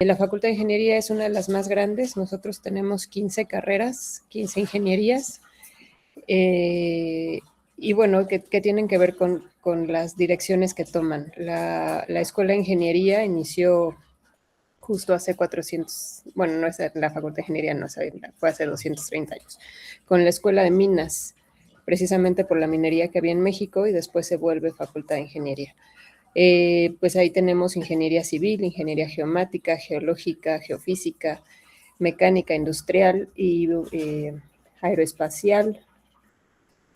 La Facultad de Ingeniería es una de las más grandes. Nosotros tenemos 15 carreras, 15 ingenierías. Y bueno, que tienen que ver con las direcciones que toman. La Escuela de Ingeniería inició justo hace 400, bueno, no es la Facultad de Ingeniería, no, fue hace 230 años, con la Escuela de Minas, precisamente por la minería que había en México, y después se vuelve Facultad de Ingeniería. Pues ahí tenemos ingeniería civil, ingeniería geomática, geológica, geofísica, mecánica industrial y aeroespacial,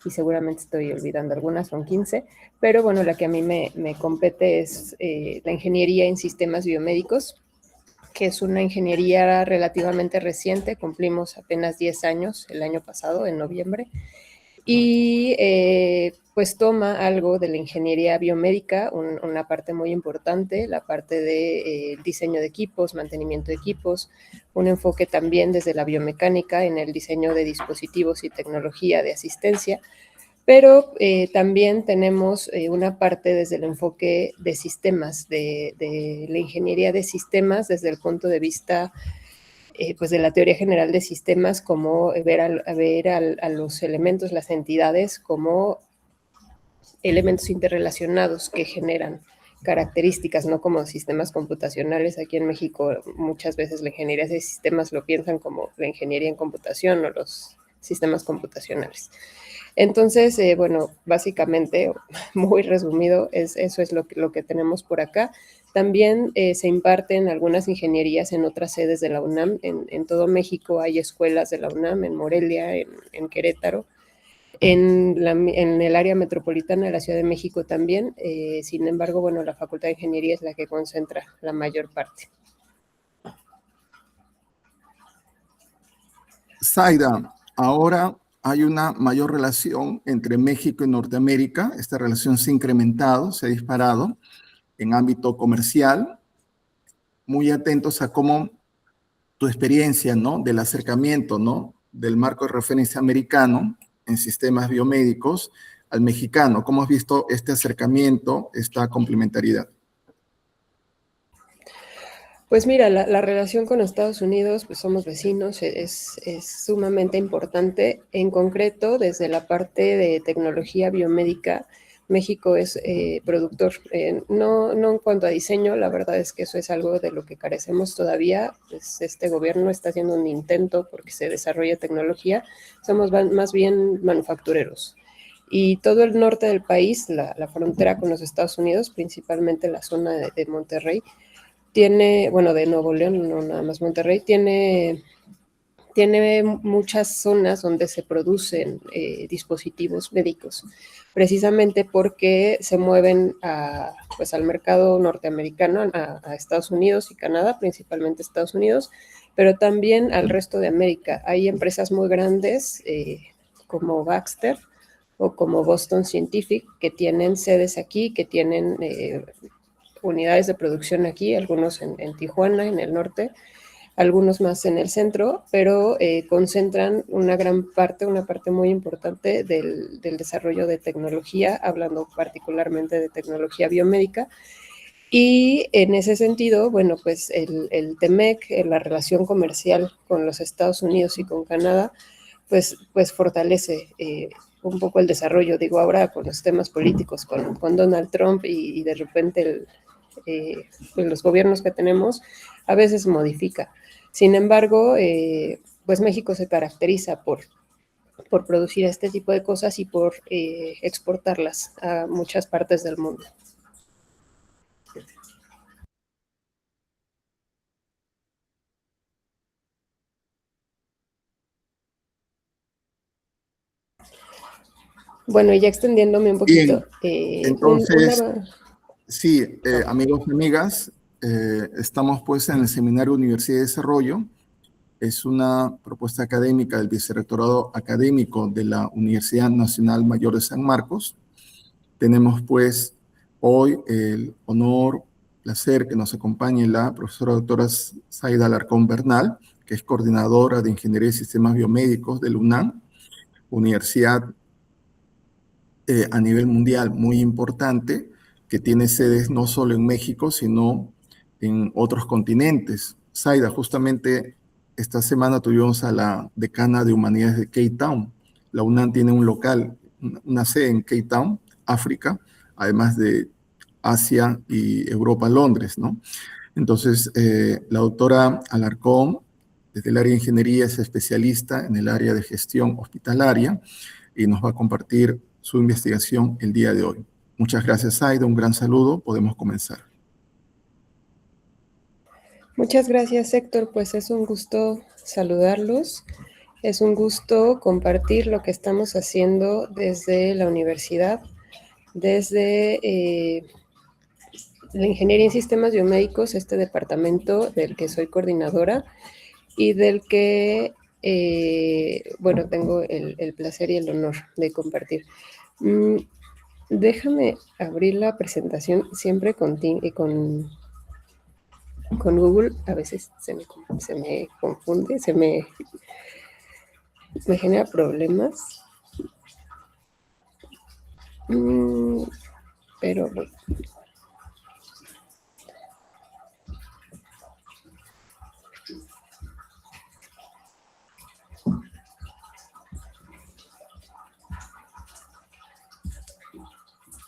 y seguramente estoy olvidando algunas, son 15, pero bueno, la que a mí me compete es la ingeniería en sistemas biomédicos, que es una ingeniería relativamente reciente. Cumplimos apenas 10 años el año pasado, en noviembre, y pues toma algo de la ingeniería biomédica, una parte muy importante, la parte de diseño de equipos, mantenimiento de equipos, un enfoque también desde la biomecánica en el diseño de dispositivos y tecnología de asistencia, pero también tenemos una parte desde el enfoque de sistemas, de la ingeniería de sistemas desde el punto de vista pues de la teoría general de sistemas, como ver a los elementos, las entidades, como elementos interrelacionados que generan características, no como sistemas computacionales. Aquí en México muchas veces la ingeniería de sistemas lo piensan como la ingeniería en computación o los sistemas computacionales. Entonces, bueno, básicamente, muy resumido, eso es lo que tenemos por acá. También se imparten algunas ingenierías en otras sedes de la UNAM. En todo México hay escuelas de la UNAM, en Morelia, en Querétaro, en el área metropolitana de la Ciudad de México también. Sin embargo, bueno, la Facultad de Ingeniería es la que concentra la mayor parte. Zaida, ahora hay una mayor relación entre México y Norteamérica. Esta relación se ha incrementado, se ha disparado en ámbito comercial. Muy atentos a cómo tu experiencia, ¿no?, del acercamiento, ¿no?, del marco de referencia americano en sistemas biomédicos al mexicano. ¿Cómo has visto este acercamiento, esta complementariedad? Pues mira, la relación con Estados Unidos, pues somos vecinos, es sumamente importante. En concreto, desde la parte de tecnología biomédica, México es productor. No en cuanto a diseño, la verdad es que eso es algo de lo que carecemos todavía. Pues este gobierno está haciendo un intento porque se desarrolle tecnología. Somos más bien manufactureros. Y todo el norte del país, la frontera con los Estados Unidos, principalmente la zona de Monterrey, tiene, bueno, de Nuevo León, no nada más Monterrey, tiene muchas zonas donde se producen dispositivos médicos, precisamente porque se mueven pues al mercado norteamericano, a Estados Unidos y Canadá, principalmente Estados Unidos, pero también al resto de América. Hay empresas muy grandes como Baxter o como Boston Scientific, que tienen sedes aquí, que tienen unidades de producción aquí, algunos en Tijuana, en el norte, algunos más en el centro, pero concentran una parte muy importante del desarrollo de tecnología, hablando particularmente de tecnología biomédica. Y en ese sentido, bueno, pues el TEMEC, la relación comercial con los Estados Unidos y con Canadá, pues fortalece un poco el desarrollo. Digo, ahora con los temas políticos, con Donald Trump y de repente pues los gobiernos que tenemos, a veces modifica. Sin embargo, pues México se caracteriza por producir este tipo de cosas y por exportarlas a muchas partes del mundo. Bueno, y ya extendiéndome un poquito. Bien, entonces, sí, amigos y amigas, estamos pues en el Seminario Universidad de Desarrollo. Es una propuesta académica del Vicerrectorado Académico de la Universidad Nacional Mayor de San Marcos. Tenemos pues hoy el honor, placer que nos acompañe la profesora doctora Zaida Alarcón Bernal, que es coordinadora de Ingeniería y Sistemas Biomédicos del UNAM, universidad a nivel mundial muy importante, que tiene sedes no solo en México, sino en otros continentes. Zaida, justamente esta semana tuvimos a la decana de Humanidades de Cape Town. La UNAM tiene un local, una sede en Cape Town, África, además de Asia y Europa, Londres, ¿no? Entonces, la doctora Alarcón, desde el área de ingeniería, es especialista en el área de gestión hospitalaria y nos va a compartir su investigación el día de hoy. Muchas gracias, Zaida. Un gran saludo. Podemos comenzar. Muchas gracias, Héctor. Pues es un gusto saludarlos. Es un gusto compartir lo que estamos haciendo desde la universidad, desde la Ingeniería en Sistemas Biomédicos, este departamento del que soy coordinadora y del que, bueno, tengo el placer y el honor de compartir. Déjame abrir la presentación siempre con Google. A veces se me confunde, me genera problemas. Pero bueno.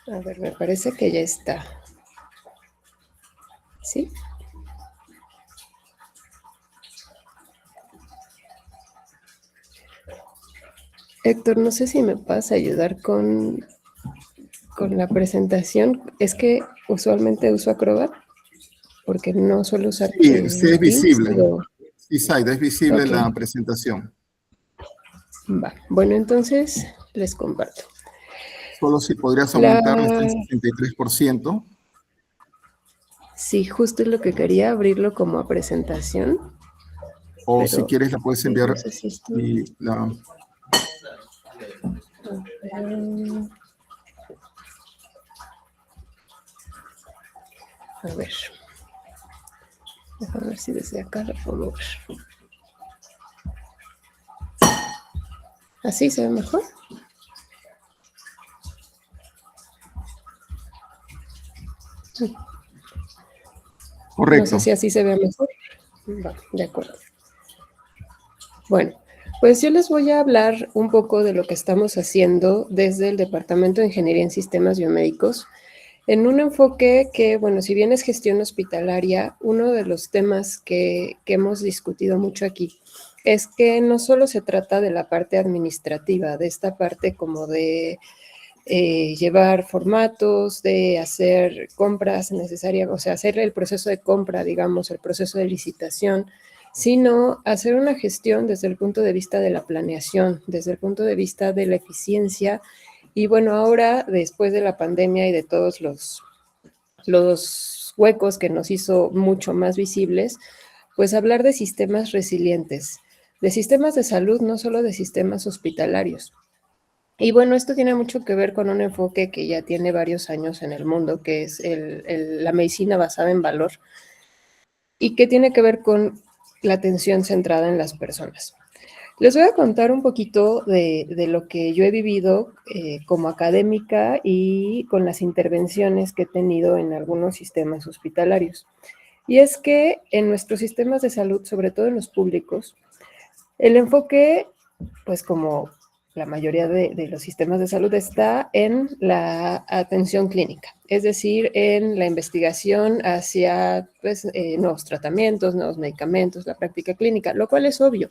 A ver, me parece que ya está. ¿Sí? Héctor, no sé si me puedes ayudar con la presentación. Es que usualmente uso Acrobat porque no suelo usar Sí, sí es Teams, visible. pero... Sí, Zaida, es visible Okay. la presentación. Va. Bueno, entonces les comparto. Solo si podrías aumentarlo, está en 63%. Sí, justo es lo que quería, abrirlo como a presentación. O pero si quieres, la puedes enviar no sé si esto... y la... A ver. Déjame ver si desde acá lo puedo mover. ¿Así se ve mejor? Correcto. No sé si así se ve mejor. Va, de acuerdo. Bueno, pues yo les voy a hablar un poco de lo que estamos haciendo desde el Departamento de Ingeniería en Sistemas Biomédicos, en un enfoque que, bueno, si bien es gestión hospitalaria, uno de los temas que hemos discutido mucho aquí es que no solo se trata de la parte administrativa, de esta parte como de llevar formatos, de hacer compras necesarias, o sea, hacer el proceso de compra, digamos, el proceso de licitación, sino hacer una gestión desde el punto de vista de la planeación, desde el punto de vista de la eficiencia. Y bueno, ahora, después de la pandemia y de todos los huecos que nos hizo mucho más visibles, pues hablar de sistemas resilientes, de sistemas de salud, no solo de sistemas hospitalarios. Y bueno, esto tiene mucho que ver con un enfoque que ya tiene varios años en el mundo, que es la medicina basada en valor, y que tiene que ver con la atención centrada en las personas. Les voy a contar un poquito de lo que yo he vivido como académica y con las intervenciones que he tenido en algunos sistemas hospitalarios. Y es que en nuestros sistemas de salud, sobre todo en los públicos, el enfoque, pues como la mayoría de los sistemas de salud, está en la atención clínica, es decir, en la investigación hacia pues, nuevos tratamientos, nuevos medicamentos, la práctica clínica, lo cual es obvio.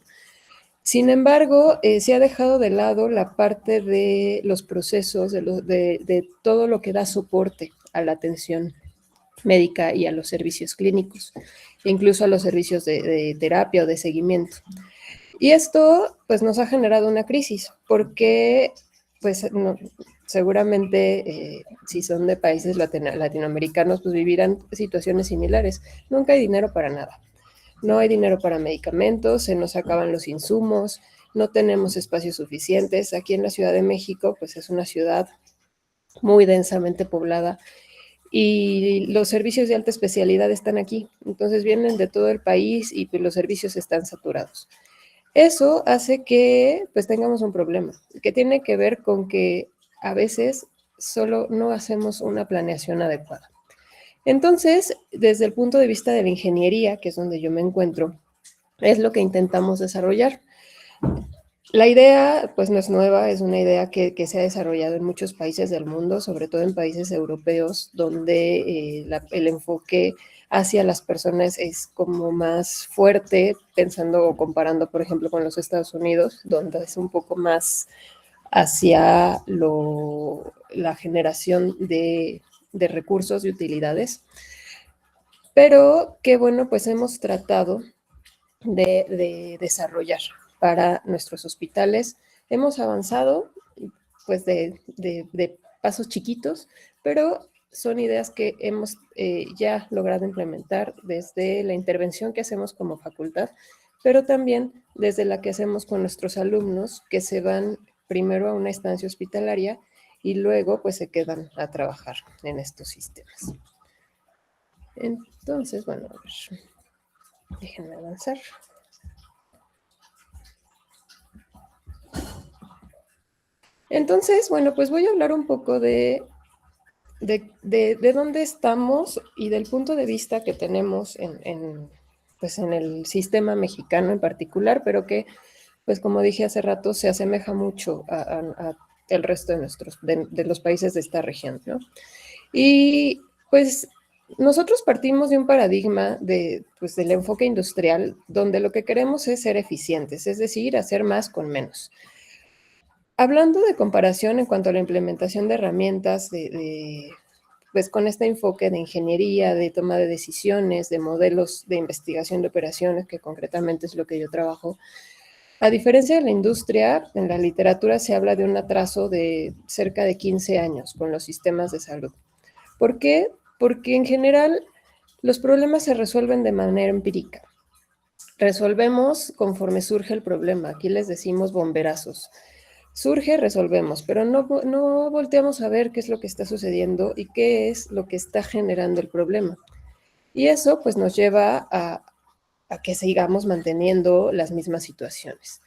Sin embargo, se ha dejado de lado la parte de los procesos, de todo lo que da soporte a la atención médica y a los servicios clínicos, incluso a los servicios de terapia o de seguimiento. Y esto, pues, nos ha generado una crisis, porque, pues, no, seguramente, si son de países latinoamericanos, pues vivirán situaciones similares. Nunca hay dinero para nada. No hay dinero para medicamentos, se nos acaban los insumos, no tenemos espacios suficientes. Aquí en la Ciudad de México, pues es una ciudad muy densamente poblada y los servicios de alta especialidad están aquí. Entonces vienen de todo el país y pues, los servicios están saturados. Eso hace que pues tengamos un problema, que tiene que ver con que a veces solo no hacemos una planeación adecuada. Entonces, desde el punto de vista de la ingeniería, que es donde yo me encuentro, es lo que intentamos desarrollar. La idea, pues no es nueva, es una idea que se ha desarrollado en muchos países del mundo, sobre todo en países europeos, donde el enfoque hacia las personas es como más fuerte, pensando o comparando, por ejemplo, con los Estados Unidos, donde es un poco más hacia la generación de recursos y utilidades. Pero que bueno, pues hemos tratado de desarrollar para nuestros hospitales. Hemos avanzado pues de pasos chiquitos, pero son ideas que hemos ya logrado implementar desde la intervención que hacemos como facultad, pero también desde la que hacemos con nuestros alumnos que se van primero a una estancia hospitalaria y luego pues se quedan a trabajar en estos sistemas. Entonces, bueno, a ver, déjenme avanzar. Entonces, bueno, pues voy a hablar un poco de dónde estamos y del punto de vista que tenemos pues en el sistema mexicano en particular, pero que, pues como dije hace rato, se asemeja mucho a el resto de los países de esta región, ¿no? Y pues nosotros partimos de un paradigma pues, del enfoque industrial, donde lo que queremos es ser eficientes, es decir, hacer más con menos. Hablando de comparación en cuanto a la implementación de herramientas, pues con este enfoque de ingeniería, de toma de decisiones, de modelos de investigación de operaciones, que concretamente es lo que yo trabajo, a diferencia de la industria, en la literatura se habla de un atraso de cerca de 15 años con los sistemas de salud. ¿Por qué? Porque en general los problemas se resuelven de manera empírica. Resolvemos conforme surge el problema. Aquí les decimos bomberazos. Surge, resolvemos, pero no volteamos a ver qué es lo que está sucediendo y qué es lo que está generando el problema. Y eso pues nos lleva a que sigamos manteniendo las mismas situaciones.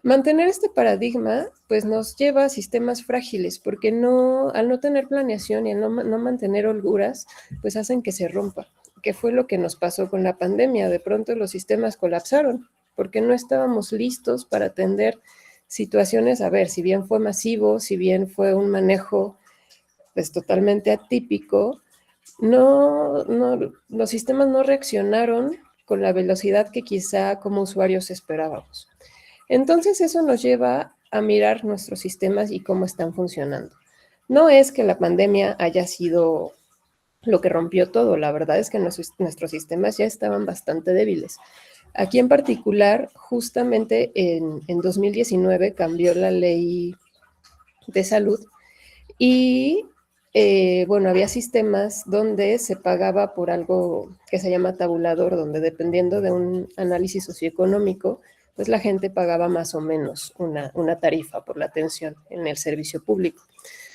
Mantener este paradigma pues nos lleva a sistemas frágiles porque al no tener planeación y al no mantener holguras pues hacen que se rompa, que fue lo que nos pasó con la pandemia. De pronto los sistemas colapsaron porque no estábamos listos para atender situaciones, a ver, si bien fue masivo, si bien fue un manejo pues totalmente atípico, los sistemas no reaccionaron con la velocidad que quizá como usuarios esperábamos. Entonces eso nos lleva a mirar nuestros sistemas y cómo están funcionando. No es que la pandemia haya sido lo que rompió todo, la verdad es que nuestros sistemas ya estaban bastante débiles. Aquí en particular, justamente en 2019 cambió la ley de salud y bueno, había sistemas donde se pagaba por algo que se llama tabulador, donde dependiendo de un análisis socioeconómico, pues la gente pagaba más o menos una tarifa por la atención en el servicio público.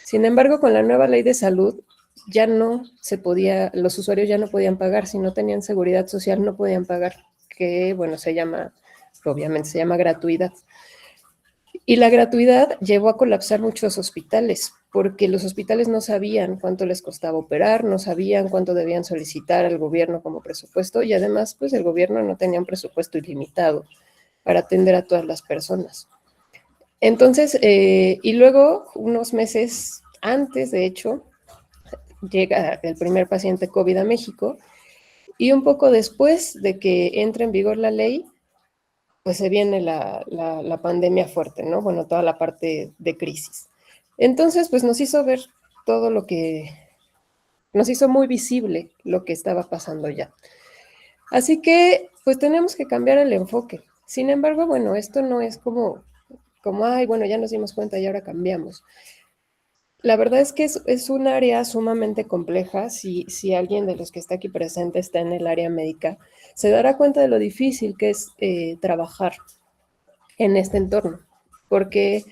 Sin embargo, con la nueva ley de salud ya no se podía, los usuarios ya no podían pagar, si no tenían seguridad social no podían pagar, que bueno, obviamente se llama gratuidad. Y la gratuidad llevó a colapsar muchos hospitales, porque los hospitales no sabían cuánto les costaba operar, no sabían cuánto debían solicitar al gobierno como presupuesto, y además, pues el gobierno no tenía un presupuesto ilimitado para atender a todas las personas. Entonces, y luego, unos meses antes, de hecho, llega el primer paciente COVID a México, y un poco después de que entre en vigor la ley, pues se viene la pandemia fuerte, ¿no? Bueno, toda la parte de crisis. Entonces, pues nos hizo ver todo nos hizo muy visible lo que estaba pasando ya. Así que, pues tenemos que cambiar el enfoque. Sin embargo, bueno, esto no es como ay, bueno, ya nos dimos cuenta y ahora cambiamos. La verdad es que es un área sumamente compleja. Si alguien de los que está aquí presente está en el área médica, se dará cuenta de lo difícil que es trabajar en este entorno, porque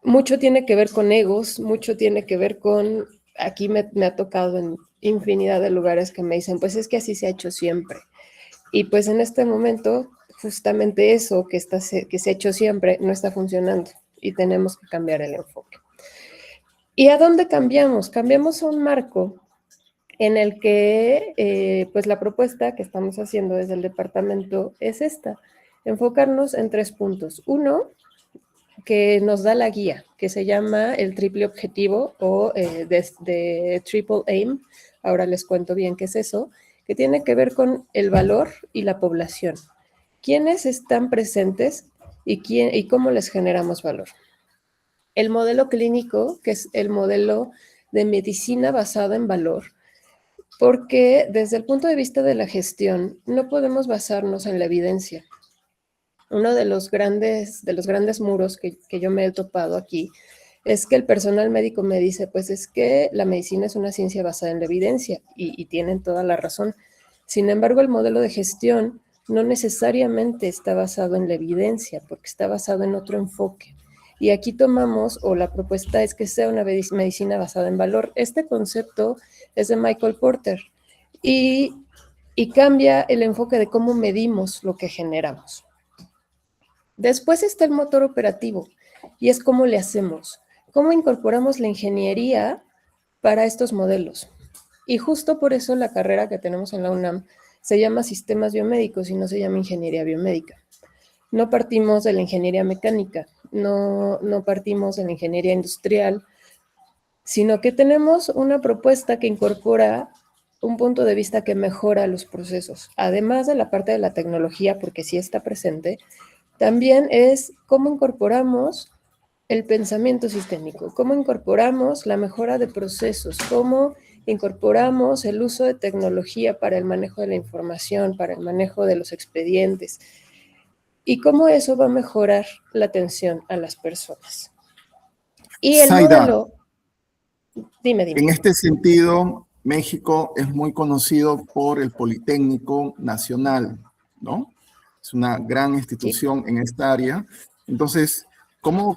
mucho tiene que ver con egos, mucho tiene que ver con, aquí me ha tocado en infinidad de lugares que me dicen, pues es que así se ha hecho siempre. Y pues en este momento, justamente eso que se ha hecho siempre no está funcionando y tenemos que cambiar el enfoque. ¿Y a dónde cambiamos? Cambiamos a un marco en el que pues la propuesta que estamos haciendo desde el departamento es esta, enfocarnos en 3 puntos. Uno, que nos da la guía, que se llama el triple objetivo o de Triple Aim. Ahora les cuento bien qué es eso, que tiene que ver con el valor y la población. ¿Quiénes están presentes y cómo les generamos valor? El modelo clínico, que es el modelo de medicina basado en valor, porque desde el punto de vista de la gestión no podemos basarnos en la evidencia. Uno de los grandes muros que yo me he topado aquí es que el personal médico me dice, pues es que la medicina es una ciencia basada en la evidencia y tienen toda la razón. Sin embargo, el modelo de gestión no necesariamente está basado en la evidencia, porque está basado en otro enfoque. Y aquí tomamos, o la propuesta es que sea una medicina basada en valor. Este concepto es de Michael Porter y cambia el enfoque de cómo medimos lo que generamos. Después está el motor operativo y es cómo le hacemos, cómo incorporamos la ingeniería para estos modelos. Y justo por eso la carrera que tenemos en la UNAM se llama Sistemas Biomédicos y no se llama Ingeniería Biomédica. No partimos de la ingeniería mecánica, no partimos de la ingeniería industrial, sino que tenemos una propuesta que incorpora un punto de vista que mejora los procesos, además de la parte de la tecnología, porque sí está presente. También es cómo incorporamos el pensamiento sistémico, cómo incorporamos la mejora de procesos, cómo incorporamos el uso de tecnología para el manejo de la información, para el manejo de los expedientes, y cómo eso va a mejorar la atención a las personas. Y el Zaida, modelo, dime. en este sentido, México es muy conocido por el Politécnico Nacional, ¿no? Es una gran institución en esta área. Entonces, ¿cómo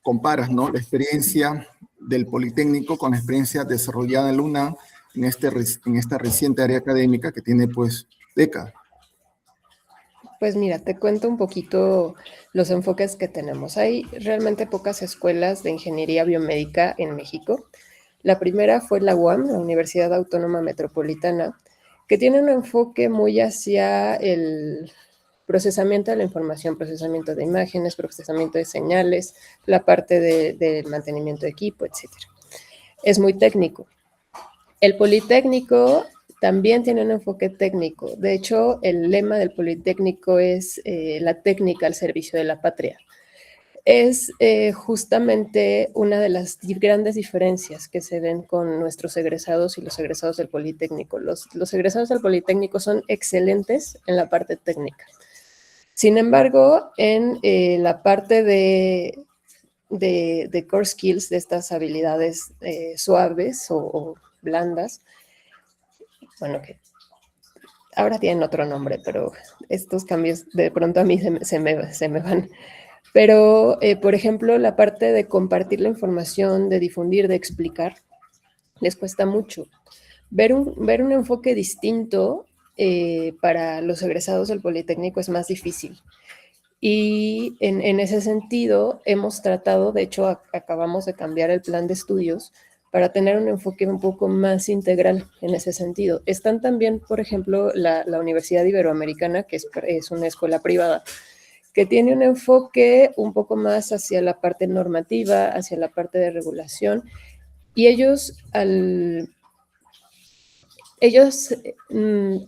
comparas, ¿no?, la experiencia del Politécnico con la experiencia desarrollada en la UNAM en esta reciente área académica que tiene, pues, décadas? Pues mira, te cuento un poquito los enfoques que tenemos. Hay realmente pocas escuelas de ingeniería biomédica en México. La primera fue la UAM, la Universidad Autónoma Metropolitana, que tiene un enfoque muy hacia el procesamiento de la información, procesamiento de imágenes, procesamiento de señales, la parte del mantenimiento de equipo, etc. Es muy técnico. El Politécnico también tiene un enfoque técnico. De hecho, el lema del Politécnico es la técnica al servicio de la patria. Es justamente una de las grandes diferencias que se ven con nuestros egresados y los egresados del Politécnico. Los egresados del Politécnico son excelentes en la parte técnica. Sin embargo, en la parte de core skills, de estas habilidades suaves o blandas, bueno, que ahora tienen otro nombre, pero estos cambios de pronto a mí se me van. Pero, por ejemplo, la parte de compartir la información, de difundir, de explicar, les cuesta mucho. Ver un enfoque distinto para los egresados del Politécnico es más difícil. Y en ese sentido hemos tratado, de hecho acabamos de cambiar el plan de estudios para tener un enfoque un poco más integral en ese sentido. Están también, por ejemplo, la Universidad Iberoamericana, que es una escuela privada, que tiene un enfoque un poco más hacia la parte normativa, hacia la parte de regulación, y ellos,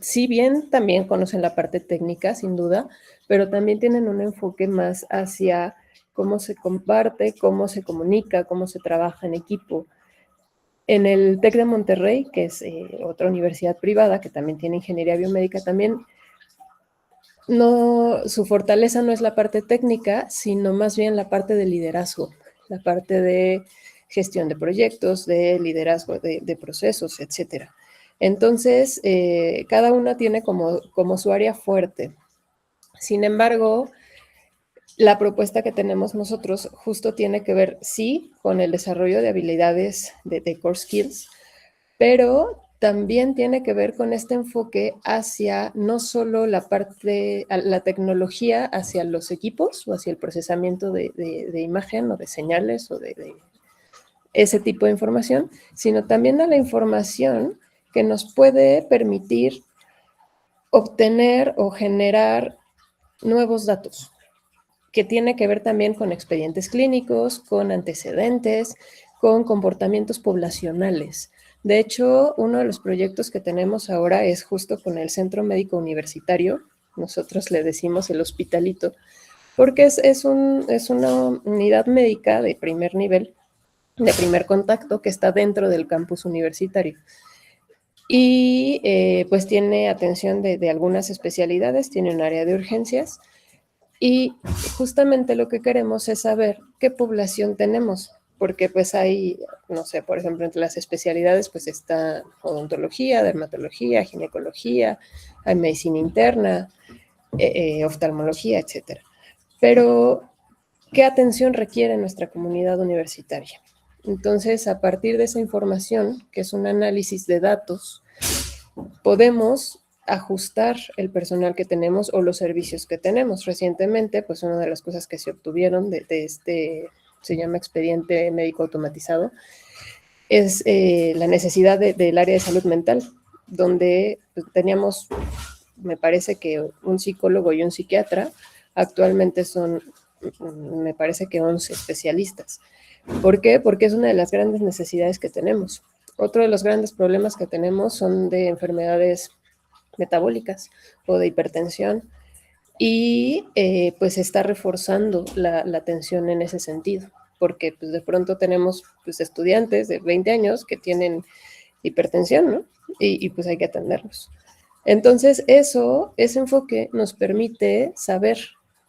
si bien también conocen la parte técnica, sin duda, pero también tienen un enfoque más hacia cómo se comparte, cómo se comunica, cómo se trabaja en equipo. En el TEC de Monterrey, que es otra universidad privada que también tiene ingeniería biomédica, también su fortaleza no es la parte técnica, sino más bien la parte de liderazgo, la parte de gestión de proyectos, de liderazgo de procesos, etcétera. Entonces, cada una tiene como su área fuerte. Sin embargo, la propuesta que tenemos nosotros justo tiene que ver, sí, con el desarrollo de habilidades de core skills, pero también tiene que ver con este enfoque hacia no solo la tecnología hacia los equipos o hacia el procesamiento de imagen o de señales o de ese tipo de información, sino también a la información que nos puede permitir obtener o generar nuevos datos, que tiene que ver también con expedientes clínicos, con antecedentes, con comportamientos poblacionales. De hecho, uno de los proyectos que tenemos ahora es justo con el Centro Médico Universitario, nosotros le decimos el hospitalito, porque es una unidad médica de primer nivel, de primer contacto, que está dentro del campus universitario. Y pues tiene atención de algunas especialidades, tiene un área de urgencias, y justamente lo que queremos es saber qué población tenemos, porque pues hay, no sé, por ejemplo, entre las especialidades pues está odontología, dermatología, ginecología, hay medicina interna, oftalmología, etcétera. Pero, ¿qué atención requiere nuestra comunidad universitaria? Entonces, a partir de esa información, que es un análisis de datos, podemos ajustar el personal que tenemos o los servicios que tenemos. Recientemente, pues una de las cosas que se obtuvieron de este, se llama expediente médico automatizado, es la necesidad del área de salud mental, donde pues, teníamos, me parece que un psicólogo y un psiquiatra, actualmente son, me parece que 11 especialistas. ¿Por qué? Porque es una de las grandes necesidades que tenemos. Otro de los grandes problemas que tenemos son de enfermedades metabólicas o de hipertensión, y pues se está reforzando la atención en ese sentido, porque pues de pronto tenemos pues estudiantes de 20 años que tienen hipertensión, ¿no? Y pues hay que atenderlos. Entonces ese enfoque nos permite saber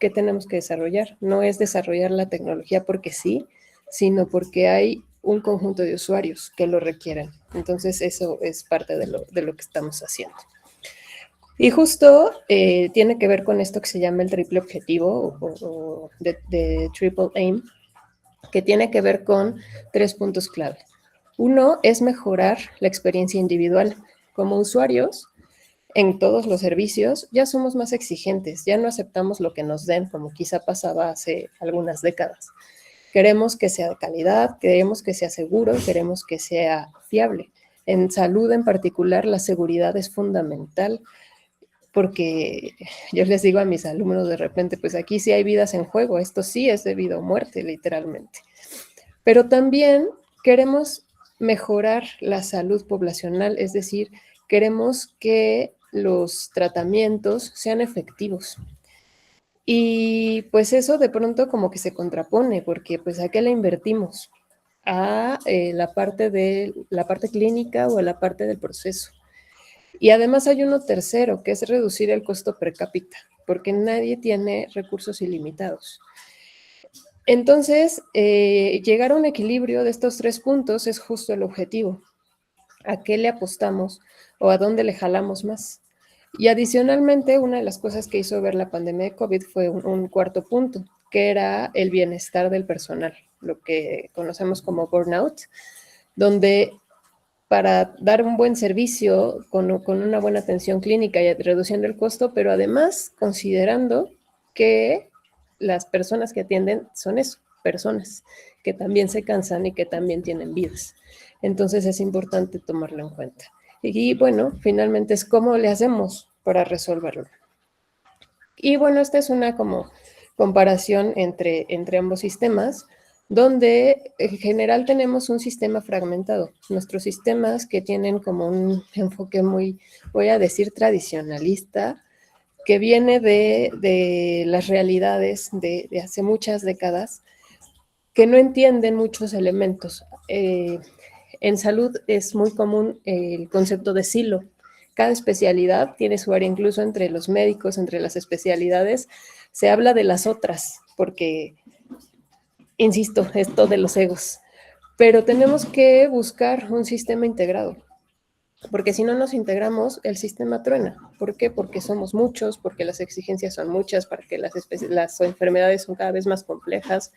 qué tenemos que desarrollar. No es desarrollar la tecnología porque sí, sino porque hay un conjunto de usuarios que lo requieren. Entonces eso es parte de lo que estamos haciendo. Y justo tiene que ver con esto que se llama el triple objetivo o de Triple Aim, que tiene que ver con 3 puntos clave. Uno es mejorar la experiencia individual. Como usuarios, en todos los servicios, ya somos más exigentes, ya no aceptamos lo que nos den, como quizá pasaba hace algunas décadas. Queremos que sea de calidad, queremos que sea seguro, queremos que sea fiable. En salud en particular, la seguridad es fundamental, porque yo les digo a mis alumnos de repente, pues aquí sí hay vidas en juego, esto sí es de vida o muerte, literalmente. Pero también queremos mejorar la salud poblacional, es decir, queremos que los tratamientos sean efectivos. Y pues eso de pronto como que se contrapone, porque pues ¿a qué le invertimos? A la parte clínica o a la parte del proceso. Y además hay uno tercero, que es reducir el costo per cápita, porque nadie tiene recursos ilimitados. Entonces, llegar a un equilibrio de estos 3 puntos es justo el objetivo. ¿A qué le apostamos o a dónde le jalamos más? Y adicionalmente, una de las cosas que hizo ver la pandemia de COVID fue un cuarto punto, que era el bienestar del personal, lo que conocemos como burnout, donde para dar un buen servicio con una buena atención clínica y reduciendo el costo, pero además considerando que las personas que atienden son eso, personas que también se cansan y que también tienen vidas. Entonces es importante tomarlo en cuenta. Y bueno, finalmente es cómo le hacemos para resolverlo. Y bueno, esta es una como comparación entre ambos sistemas, donde en general tenemos un sistema fragmentado. Nuestros sistemas que tienen como un enfoque muy, voy a decir, tradicionalista, que viene de las realidades de hace muchas décadas, que no entienden muchos elementos. En salud es muy común el concepto de silo. Cada especialidad tiene su área, incluso entre los médicos, entre las especialidades, se habla de las otras, porque, insisto, esto de los egos. Pero tenemos que buscar un sistema integrado, porque si no nos integramos, el sistema truena. ¿Por qué? Porque somos muchos, porque las exigencias son muchas, porque las enfermedades son cada vez más complejas,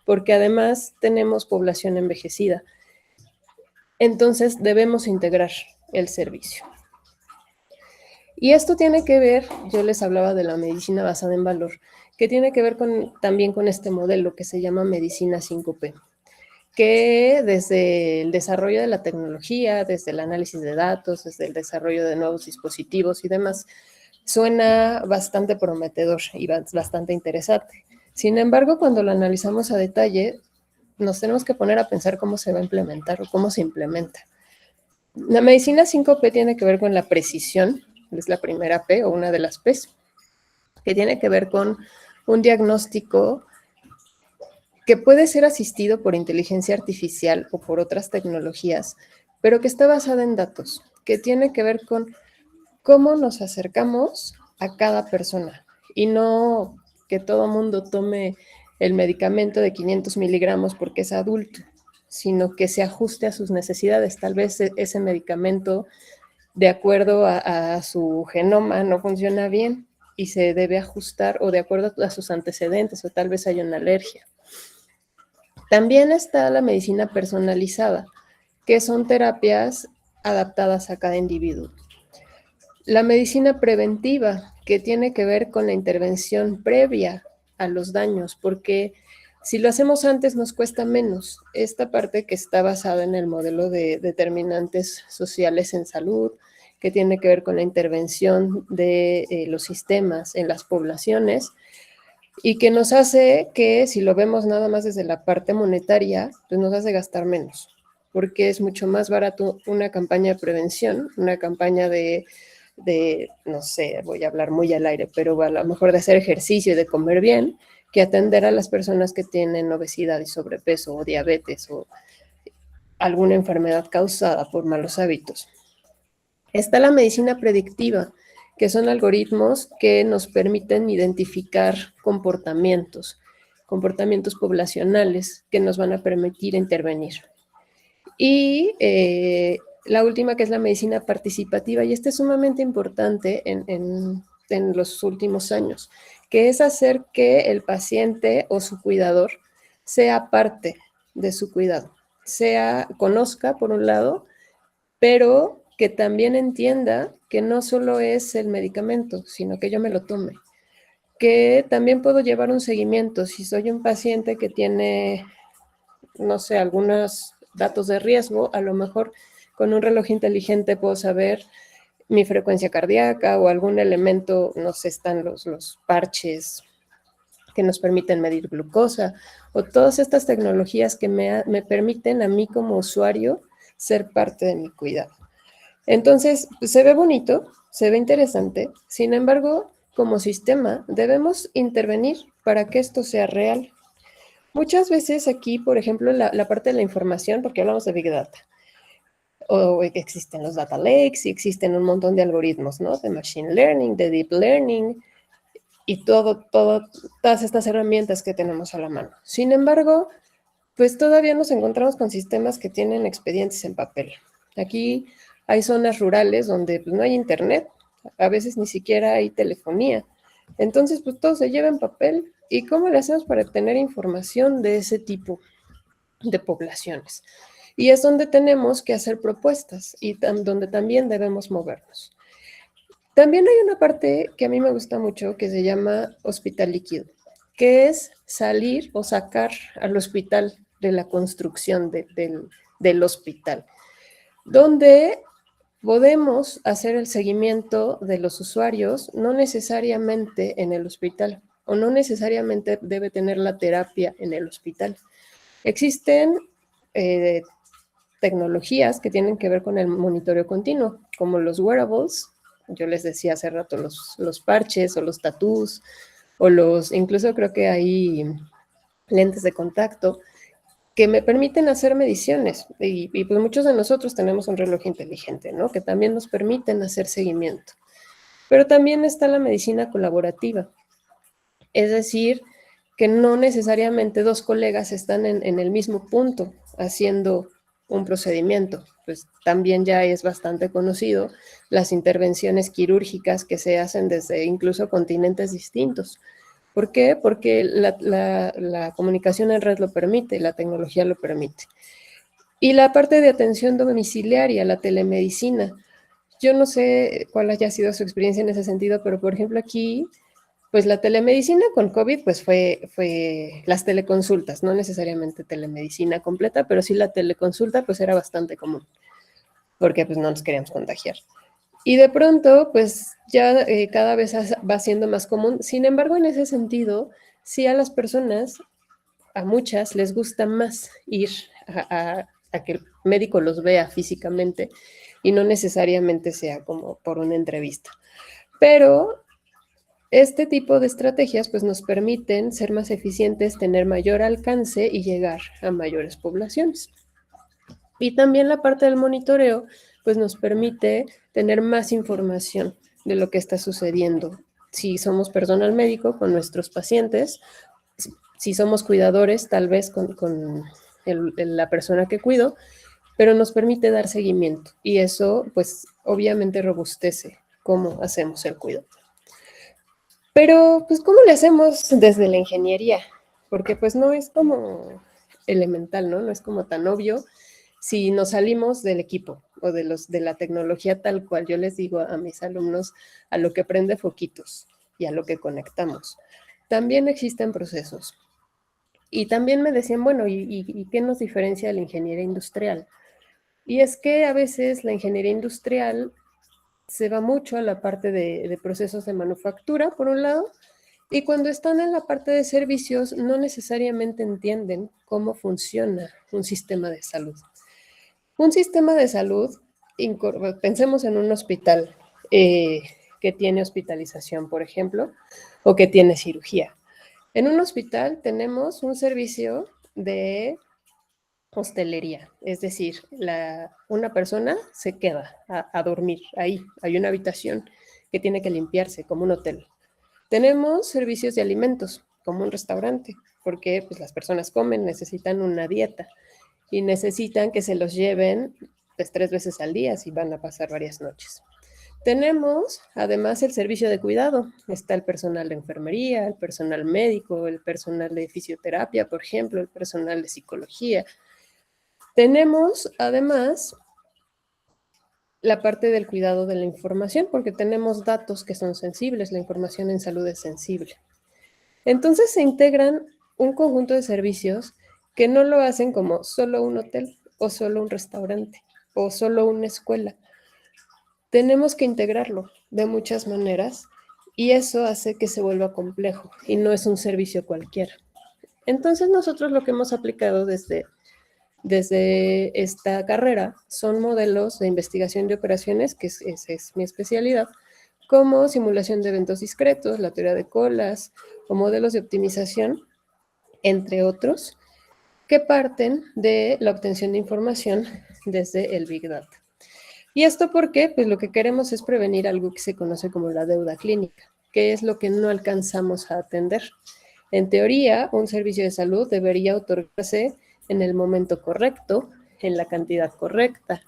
porque además tenemos población envejecida. Entonces debemos integrar el servicio. Y esto tiene que ver, yo les hablaba de la medicina basada en valor, que tiene que ver también con este modelo que se llama medicina 5P. que desde el desarrollo de la tecnología, desde el análisis de datos, desde el desarrollo de nuevos dispositivos y demás, suena bastante prometedor y bastante interesante. Sin embargo, cuando lo analizamos a detalle, nos tenemos que poner a pensar cómo se va a implementar o cómo se implementa. La medicina 5P tiene que ver con la precisión, es la primera P o una de las Ps, que tiene que ver con un diagnóstico que puede ser asistido por inteligencia artificial o por otras tecnologías, pero que está basada en datos, que tiene que ver con cómo nos acercamos a cada persona y no que todo mundo tome el medicamento de 500 miligramos porque es adulto, sino que se ajuste a sus necesidades. Tal vez ese medicamento, de acuerdo a su genoma, no funciona bien y se debe ajustar o de acuerdo a sus antecedentes o tal vez haya una alergia. También está la medicina personalizada, que son terapias adaptadas a cada individuo. La medicina preventiva, que tiene que ver con la intervención previa a los daños, porque si lo hacemos antes nos cuesta menos. Esta parte que está basada en el modelo de determinantes sociales en salud, que tiene que ver con la intervención de los sistemas en las poblaciones, y que nos hace que, si lo vemos nada más desde la parte monetaria, pues nos hace gastar menos, porque es mucho más barato una campaña de prevención, una campaña de, no sé, voy a hablar muy al aire, pero a lo mejor de hacer ejercicio y de comer bien, que atender a las personas que tienen obesidad y sobrepeso o diabetes o alguna enfermedad causada por malos hábitos. Está la medicina predictiva, que son algoritmos que nos permiten identificar comportamientos poblacionales que nos van a permitir intervenir. Y la última, que es la medicina participativa, y esta es sumamente importante en los últimos años, que es hacer que el paciente o su cuidador sea parte de su cuidado, conozca por un lado, pero que también entienda que no solo es el medicamento, sino que yo me lo tome, que también puedo llevar un seguimiento. Si soy un paciente que tiene, no sé, algunos datos de riesgo, a lo mejor con un reloj inteligente puedo saber mi frecuencia cardíaca o algún elemento, no sé, están los parches que nos permiten medir glucosa, o todas estas tecnologías que me permiten a mí como usuario ser parte de mi cuidado. Entonces, se ve bonito, se ve interesante, sin embargo, como sistema debemos intervenir para que esto sea real. Muchas veces aquí, por ejemplo, la parte de la información, porque hablamos de Big Data, o existen los data lakes y existen un montón de algoritmos, ¿no? De machine learning, de deep learning y todas estas herramientas que tenemos a la mano. Sin embargo, pues todavía nos encontramos con sistemas que tienen expedientes en papel. Aquí hay zonas rurales donde pues, no hay internet, a veces ni siquiera hay telefonía. Entonces, pues todo se lleva en papel. ¿Y cómo le hacemos para tener información de ese tipo de poblaciones? Y es donde tenemos que hacer propuestas y donde también debemos movernos. También hay una parte que a mí me gusta mucho que se llama hospital líquido, que es salir o sacar al hospital de la construcción del hospital, donde podemos hacer el seguimiento de los usuarios, no necesariamente en el hospital, o no necesariamente debe tener la terapia en el hospital. Existen tecnologías que tienen que ver con el monitoreo continuo, como los wearables. Yo les decía hace rato los parches o los tatús, o incluso creo que hay lentes de contacto que me permiten hacer mediciones. Y pues muchos de nosotros tenemos un reloj inteligente, ¿no? Que también nos permiten hacer seguimiento. Pero también está la medicina colaborativa. Es decir, que no necesariamente dos colegas están en el mismo punto haciendo un procedimiento. Pues también ya es bastante conocido las intervenciones quirúrgicas que se hacen desde incluso continentes distintos. ¿Por qué? Porque la comunicación en red lo permite, la tecnología lo permite. Y la parte de atención domiciliaria, la telemedicina. Yo no sé cuál haya sido su experiencia en ese sentido, pero por ejemplo aquí, Pues la telemedicina con COVID pues fue las teleconsultas, no necesariamente telemedicina completa, pero sí la teleconsulta pues era bastante común, porque pues no nos queríamos contagiar. Y de pronto pues ya cada vez va siendo más común. Sin embargo, en ese sentido, sí a las personas, a muchas les gusta más ir a que el médico los vea físicamente y no necesariamente sea como por una entrevista. Pero este tipo de estrategias pues nos permiten ser más eficientes, tener mayor alcance y llegar a mayores poblaciones. Y también la parte del monitoreo pues nos permite tener más información de lo que está sucediendo. Si somos personal médico con nuestros pacientes, si somos cuidadores tal vez con la persona que cuido, pero nos permite dar seguimiento y eso pues obviamente robustece cómo hacemos el cuidado. Pero, pues, ¿cómo le hacemos desde la ingeniería? Porque, pues, no es como elemental, ¿no? No es como tan obvio si nos salimos del equipo o de la tecnología tal cual. Yo les digo a mis alumnos a lo que prende foquitos y a lo que conectamos. También existen procesos. Y también me decían, bueno, ¿y qué nos diferencia de la ingeniería industrial? Y es que a veces la ingeniería industrial se va mucho a la parte de procesos de manufactura, por un lado, y cuando están en la parte de servicios, no necesariamente entienden cómo funciona un sistema de salud. Un sistema de salud, pensemos en un hospital que tiene hospitalización, por ejemplo, o que tiene cirugía. En un hospital tenemos un servicio de hostelería, es decir, una persona se queda a dormir ahí, hay una habitación que tiene que limpiarse como un hotel. Tenemos servicios de alimentos, como un restaurante, porque pues, las personas comen, necesitan una dieta y necesitan que se los lleven pues, 3 veces al día si van a pasar varias noches. Tenemos además el servicio de cuidado. Está el personal de enfermería, el personal médico, el personal de fisioterapia, por ejemplo, el personal de psicología. Tenemos además la parte del cuidado de la información, porque tenemos datos que son sensibles, la información en salud es sensible. Entonces se integran un conjunto de servicios que no lo hacen como solo un hotel o solo un restaurante o solo una escuela. Tenemos que integrarlo de muchas maneras y eso hace que se vuelva complejo y no es un servicio cualquiera. Entonces nosotros lo que hemos aplicado desde esta carrera son modelos de investigación de operaciones, que esa es mi especialidad, como simulación de eventos discretos, la teoría de colas o modelos de optimización, entre otros, que parten de la obtención de información desde el Big Data. ¿Y esto por qué? Pues lo que queremos es prevenir algo que se conoce como la deuda clínica, que es lo que no alcanzamos a atender. En teoría, un servicio de salud debería otorgarse en el momento correcto, en la cantidad correcta,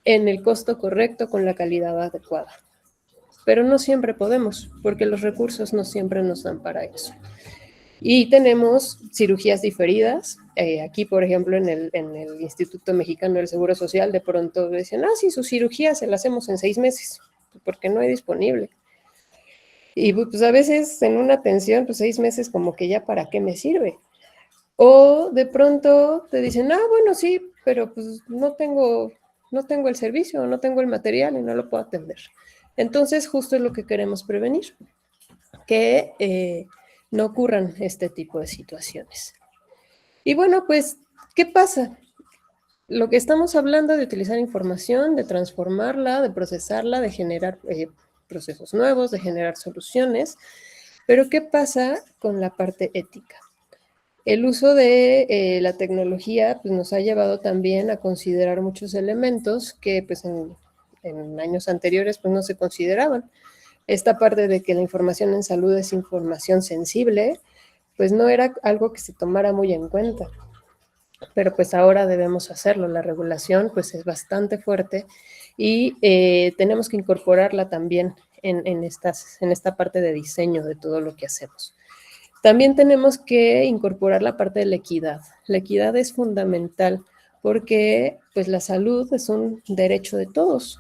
en el costo correcto, con la calidad adecuada. Pero no siempre podemos, porque los recursos no siempre nos dan para eso. Y tenemos cirugías diferidas. Aquí, por ejemplo, en el Instituto Mexicano del Seguro Social, de pronto dicen, sí, su cirugía se la hacemos en 6 meses, porque no hay disponible. Y pues a veces en una atención, pues 6 meses como que ya para qué me sirve. O de pronto te dicen, bueno, sí, pero pues no tengo el servicio, no tengo el material y no lo puedo atender. Entonces, justo es lo que queremos prevenir, que no ocurran este tipo de situaciones. Y bueno, pues, ¿qué pasa? Lo que estamos hablando de utilizar información, de transformarla, de procesarla, de generar procesos nuevos, de generar soluciones, pero ¿qué pasa con la parte ética? El uso de la tecnología pues, nos ha llevado también a considerar muchos elementos que pues, en años anteriores pues, no se consideraban. Esta parte de que la información en salud es información sensible, pues no era algo que se tomara muy en cuenta. Pero pues ahora debemos hacerlo. La regulación pues es bastante fuerte y tenemos que incorporarla también en esta parte de diseño de todo lo que hacemos. También tenemos que incorporar la parte de la equidad. La equidad es fundamental porque pues la salud es un derecho de todos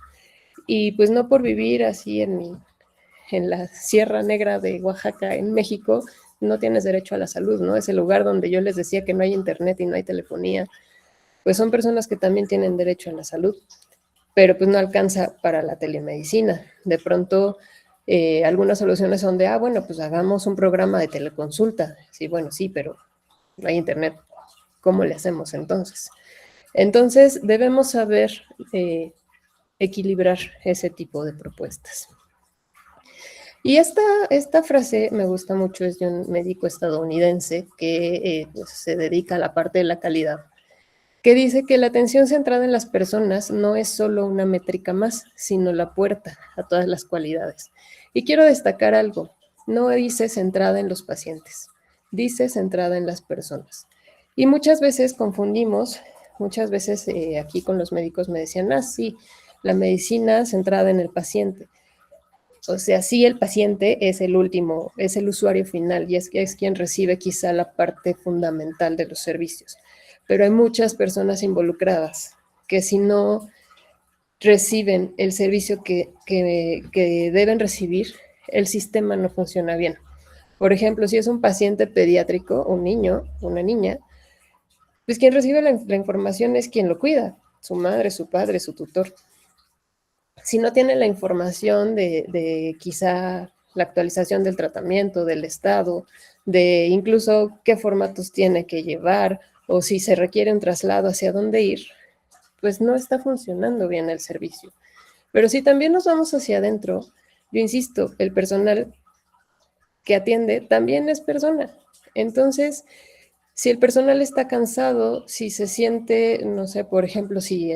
y pues no por vivir así en la Sierra Negra de Oaxaca, en México, no tienes derecho a la salud, ¿no? Es el lugar donde yo les decía que no hay internet y no hay telefonía. Pues son personas que también tienen derecho a la salud, pero pues no alcanza para la telemedicina. De pronto, algunas soluciones son de, bueno, pues hagamos un programa de teleconsulta. Sí, bueno, sí, pero no hay internet. ¿Cómo le hacemos entonces? Entonces, debemos saber equilibrar ese tipo de propuestas. Y esta frase me gusta mucho, es de un médico estadounidense que pues, se dedica a la parte de la calidad, que dice que la atención centrada en las personas no es solo una métrica más, sino la puerta a todas las cualidades. Y quiero destacar algo, no dice centrada en los pacientes, dice centrada en las personas. Y muchas veces confundimos, muchas veces aquí con los médicos me decían, sí, la medicina centrada en el paciente. O sea, sí, el paciente es el último, es el usuario final y es quien recibe quizá la parte fundamental de los servicios. Pero hay muchas personas involucradas que si no reciben el servicio que deben recibir, el sistema no funciona bien. Por ejemplo, si es un paciente pediátrico, un niño, una niña, pues quien recibe la información es quien lo cuida, su madre, su padre, su tutor. Si no tiene la información de quizá la actualización del tratamiento, del estado, de incluso qué formatos tiene que llevar o si se requiere un traslado hacia dónde ir, pues no está funcionando bien el servicio. Pero si también nos vamos hacia adentro, yo insisto, el personal que atiende también es persona. Entonces, si el personal está cansado, si se siente, no sé, por ejemplo, si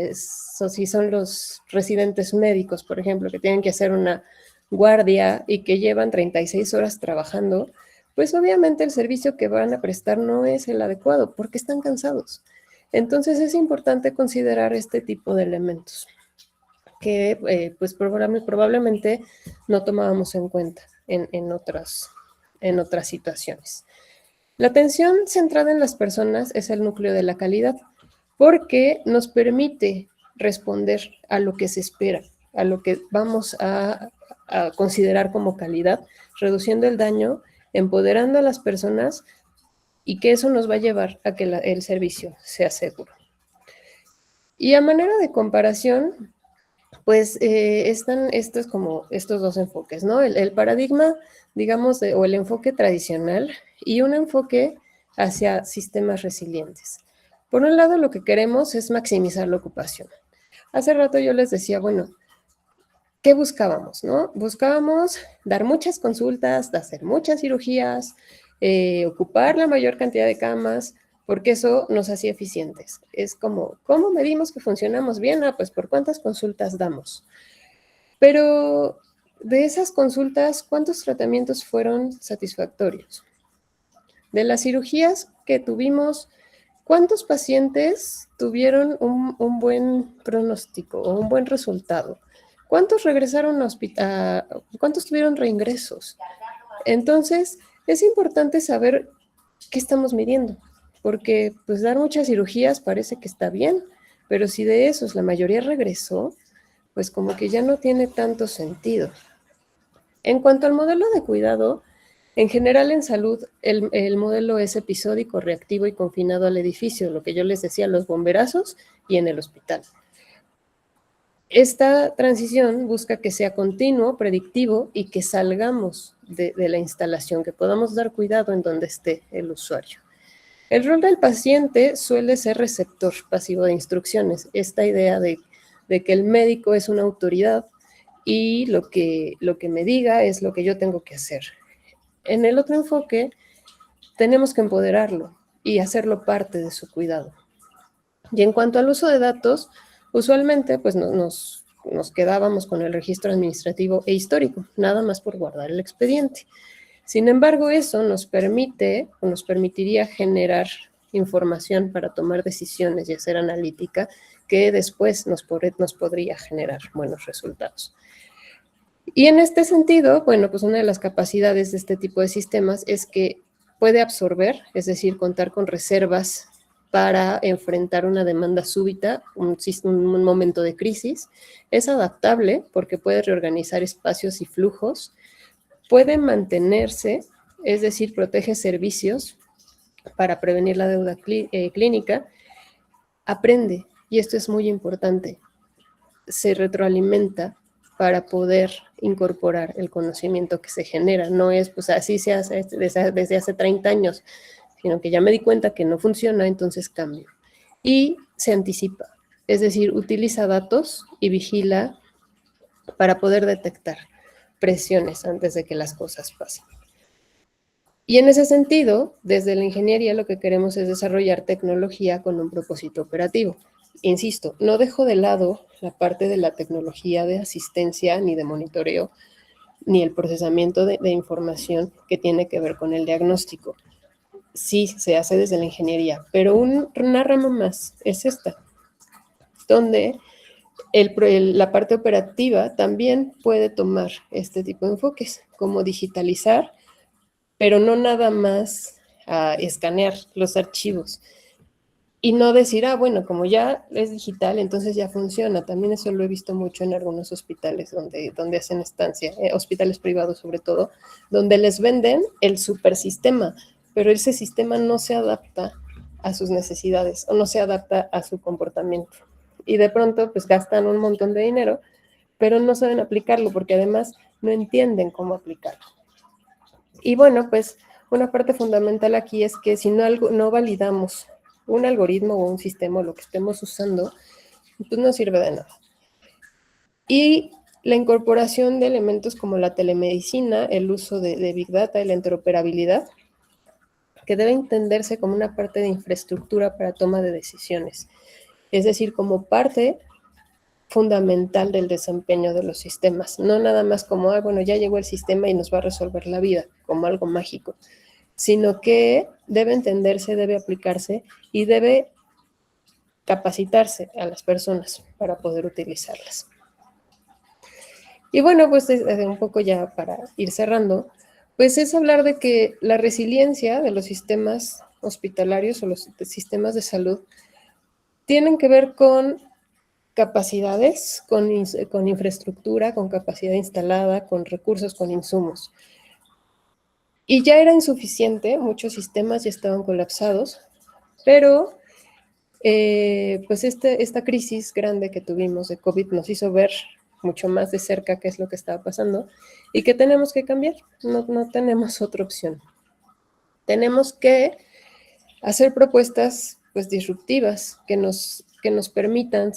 son los residentes médicos, por ejemplo, que tienen que hacer una guardia y que llevan 36 horas trabajando, pues obviamente el servicio que van a prestar no es el adecuado porque están cansados. Entonces es importante considerar este tipo de elementos que pues probablemente no tomábamos en cuenta en otras situaciones. La atención centrada en las personas es el núcleo de la calidad porque nos permite responder a lo que se espera, a lo que vamos a considerar como calidad, reduciendo el daño, empoderando a las personas y que eso nos va a llevar a que el servicio sea seguro. Y a manera de comparación, pues están estos dos enfoques, ¿no? El paradigma, digamos, o el enfoque tradicional y un enfoque hacia sistemas resilientes. Por un lado, lo que queremos es maximizar la ocupación. Hace rato yo les decía, bueno, ¿qué buscábamos, no? Buscábamos dar muchas consultas, hacer muchas cirugías, ocupar la mayor cantidad de camas, porque eso nos hacía eficientes. Es como, ¿cómo medimos que funcionamos bien? Pues por cuántas consultas damos. Pero de esas consultas, ¿cuántos tratamientos fueron satisfactorios? De las cirugías que tuvimos, ¿cuántos pacientes tuvieron un buen pronóstico o un buen resultado? ¿Cuántos regresaron a hospital? ¿Cuántos tuvieron reingresos? Entonces, es importante saber qué estamos midiendo, porque pues dar muchas cirugías parece que está bien, pero si de esos la mayoría regresó, pues como que ya no tiene tanto sentido. En cuanto al modelo de cuidado, en general en salud, el modelo es episódico, reactivo y confinado al edificio, lo que yo les decía, los bomberazos y en el hospital. Esta transición busca que sea continuo, predictivo y que salgamos de la instalación, que podamos dar cuidado en donde esté el usuario. El rol del paciente suele ser receptor pasivo de instrucciones, esta idea de que el médico es una autoridad y lo que me diga es lo que yo tengo que hacer. En el otro enfoque, tenemos que empoderarlo y hacerlo parte de su cuidado. Y en cuanto al uso de datos, usualmente pues nos quedábamos con el registro administrativo e histórico, nada más por guardar el expediente. Sin embargo, eso nos permitiría generar información para tomar decisiones y hacer analítica que después nos podría generar buenos resultados. Y en este sentido, bueno, pues una de las capacidades de este tipo de sistemas es que puede absorber, es decir, contar con reservas para enfrentar una demanda súbita, un momento de crisis. Es adaptable porque puede reorganizar espacios y flujos, puede mantenerse, es decir, protege servicios para prevenir la deuda clínica, aprende, y esto es muy importante, se retroalimenta para poder incorporar el conocimiento que se genera. No es, pues así se hace desde hace 30 años, sino que ya me di cuenta que no funciona, entonces cambio. Y se anticipa, es decir, utiliza datos y vigila para poder detectar presiones antes de que las cosas pasen. Y en ese sentido, desde la ingeniería lo que queremos es desarrollar tecnología con un propósito operativo. Insisto, no dejo de lado la parte de la tecnología de asistencia ni de monitoreo, ni el procesamiento de información que tiene que ver con el diagnóstico. Sí, se hace desde la ingeniería, pero una rama más es esta, donde la parte operativa también puede tomar este tipo de enfoques, como digitalizar, pero no nada más a escanear los archivos y no decir, bueno, como ya es digital, entonces ya funciona. También eso lo he visto mucho en algunos hospitales donde hacen estancia, hospitales privados sobre todo, donde les venden el supersistema, pero ese sistema no se adapta a sus necesidades o no se adapta a su comportamiento. Y de pronto, pues gastan un montón de dinero, pero no saben aplicarlo porque además no entienden cómo aplicarlo. Y bueno, pues una parte fundamental aquí es que si no validamos un algoritmo o un sistema o lo que estemos usando, pues no sirve de nada. Y la incorporación de elementos como la telemedicina, el uso de Big Data y la interoperabilidad, que debe entenderse como una parte de infraestructura para toma de decisiones, es decir, como parte fundamental del desempeño de los sistemas, no nada más como, bueno, ya llegó el sistema y nos va a resolver la vida, como algo mágico, sino que debe entenderse, debe aplicarse y debe capacitarse a las personas para poder utilizarlas. Y bueno, pues un poco ya para ir cerrando, pues es hablar de que la resiliencia de los sistemas hospitalarios o los sistemas de salud tienen que ver con capacidades, con infraestructura, con capacidad instalada, con recursos, con insumos. Y ya era insuficiente, muchos sistemas ya estaban colapsados, pero pues esta crisis grande que tuvimos de COVID nos hizo ver mucho más de cerca qué es lo que estaba pasando y que tenemos que cambiar, no tenemos otra opción. Tenemos que hacer propuestas pues disruptivas que nos permitan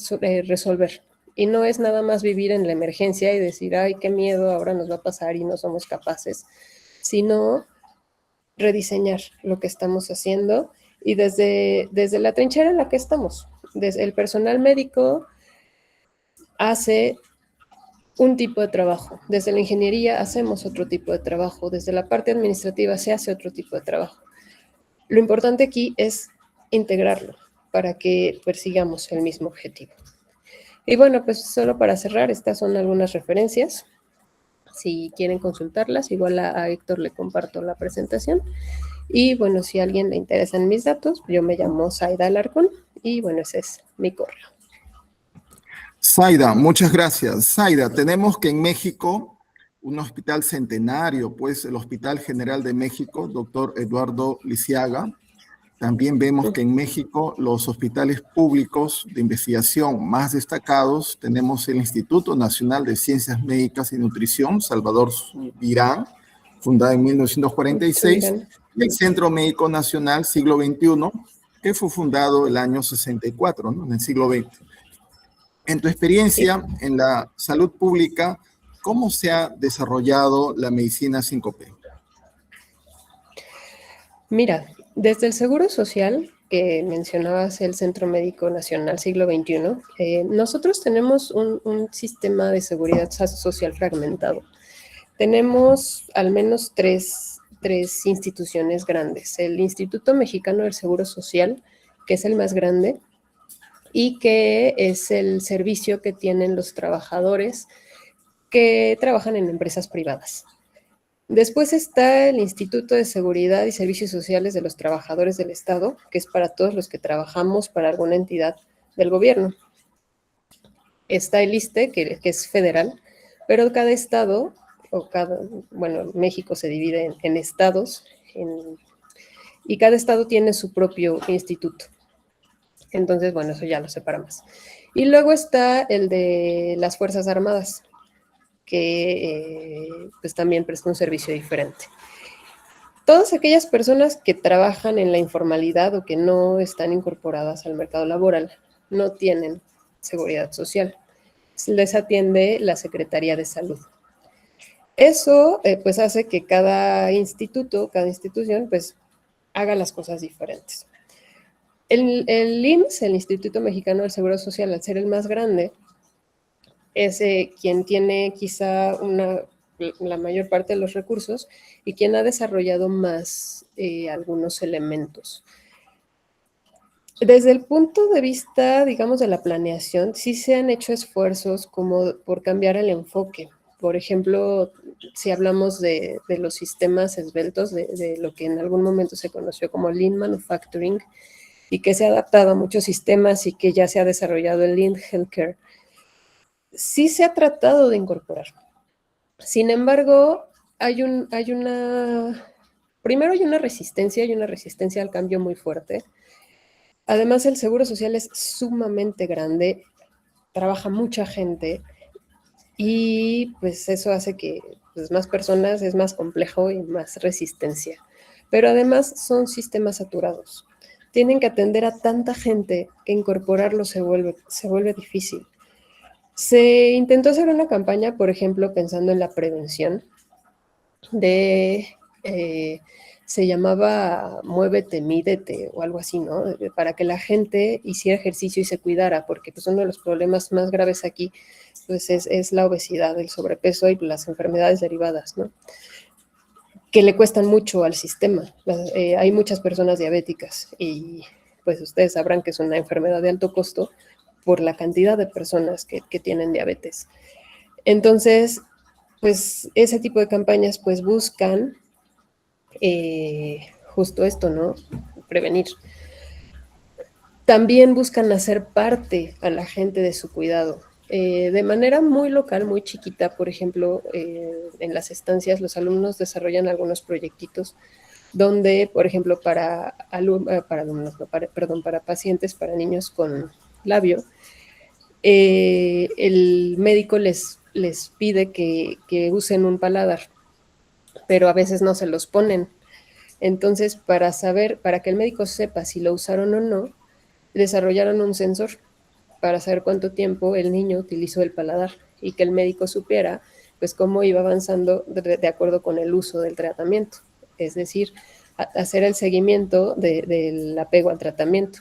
resolver. Y no es nada más vivir en la emergencia y decir, ay, qué miedo, ahora nos va a pasar y no somos capaces, sino rediseñar lo que estamos haciendo y desde la trinchera en la que estamos. Desde el personal médico hace un tipo de trabajo, desde la ingeniería hacemos otro tipo de trabajo, desde la parte administrativa se hace otro tipo de trabajo. Lo importante aquí es integrarlo para que persigamos el mismo objetivo. Y bueno, pues solo para cerrar, estas son algunas referencias. Si quieren consultarlas, igual a Héctor le comparto la presentación. Y bueno, si a alguien le interesan mis datos, yo me llamo Zaida Alarcón y bueno, ese es mi correo. Zaida, muchas gracias. Zaida, tenemos que en México un hospital centenario, pues el Hospital General de México, doctor Eduardo Lisiaga. También vemos que en México los hospitales públicos de investigación más destacados tenemos el Instituto Nacional de Ciencias Médicas y Nutrición, Salvador Subirán, fundado en 1946, y el Centro Médico Nacional Siglo XXI, que fue fundado el año 64, ¿no? En el siglo XX. En tu experiencia en la salud pública, ¿cómo se ha desarrollado la medicina 5P? Mira, desde el Seguro Social, que mencionabas el Centro Médico Nacional Siglo XXI, nosotros tenemos un sistema de seguridad social fragmentado. Tenemos al menos tres instituciones grandes. El Instituto Mexicano del Seguro Social, que es el más grande, y que es el servicio que tienen los trabajadores que trabajan en empresas privadas. Después está el Instituto de Seguridad y Servicios Sociales de los Trabajadores del Estado, que es para todos los que trabajamos para alguna entidad del gobierno. Está el ISSSTE, que es federal, pero cada estado bueno, México se divide en estados, y cada estado tiene su propio instituto. Entonces, bueno, eso ya lo separa más. Y luego está el de las Fuerzas Armadas, que pues también presta un servicio diferente. Todas aquellas personas que trabajan en la informalidad o que no están incorporadas al mercado laboral no tienen seguridad social. Les atiende la Secretaría de Salud. Eso pues hace que cada instituto, cada institución, pues haga las cosas diferentes. El IMSS, el Instituto Mexicano del Seguro Social, al ser el más grande, es quien tiene quizá la mayor parte de los recursos y quien ha desarrollado más algunos elementos. Desde el punto de vista, digamos, de la planeación, sí se han hecho esfuerzos como por cambiar el enfoque. Por ejemplo, si hablamos de los sistemas esbeltos, de lo que en algún momento se conoció como Lean Manufacturing, y que se ha adaptado a muchos sistemas y que ya se ha desarrollado el Lean Healthcare, sí se ha tratado de incorporar. Sin embargo, primero hay una resistencia al cambio muy fuerte. Además, el Seguro Social es sumamente grande, trabaja mucha gente y pues eso hace que pues, más personas es más complejo y más resistencia. Pero además son sistemas saturados. Tienen que atender a tanta gente que incorporarlo se vuelve difícil. Se intentó hacer una campaña, por ejemplo, pensando en la prevención, se llamaba Muévete, Mídete o algo así, ¿no? Para que la gente hiciera ejercicio y se cuidara, porque pues uno de los problemas más graves aquí pues es la obesidad, el sobrepeso y las enfermedades derivadas, ¿no? Que le cuestan mucho al sistema. Hay muchas personas diabéticas y pues ustedes sabrán que es una enfermedad de alto costo por la cantidad de personas que tienen diabetes. Entonces, pues ese tipo de campañas pues buscan justo esto, ¿no? Prevenir. También buscan hacer parte a la gente de su cuidado. De manera muy local, muy chiquita, por ejemplo, en las estancias los alumnos desarrollan algunos proyectitos donde, por ejemplo, para pacientes, para niños con labio, el médico les pide que usen un paladar, pero a veces no se los ponen. Entonces, para que el médico sepa si lo usaron o no, desarrollaron un sensor para saber cuánto tiempo el niño utilizó el paladar y que el médico supiera pues cómo iba avanzando de acuerdo con el uso del tratamiento. Es decir, hacer el seguimiento del apego al tratamiento.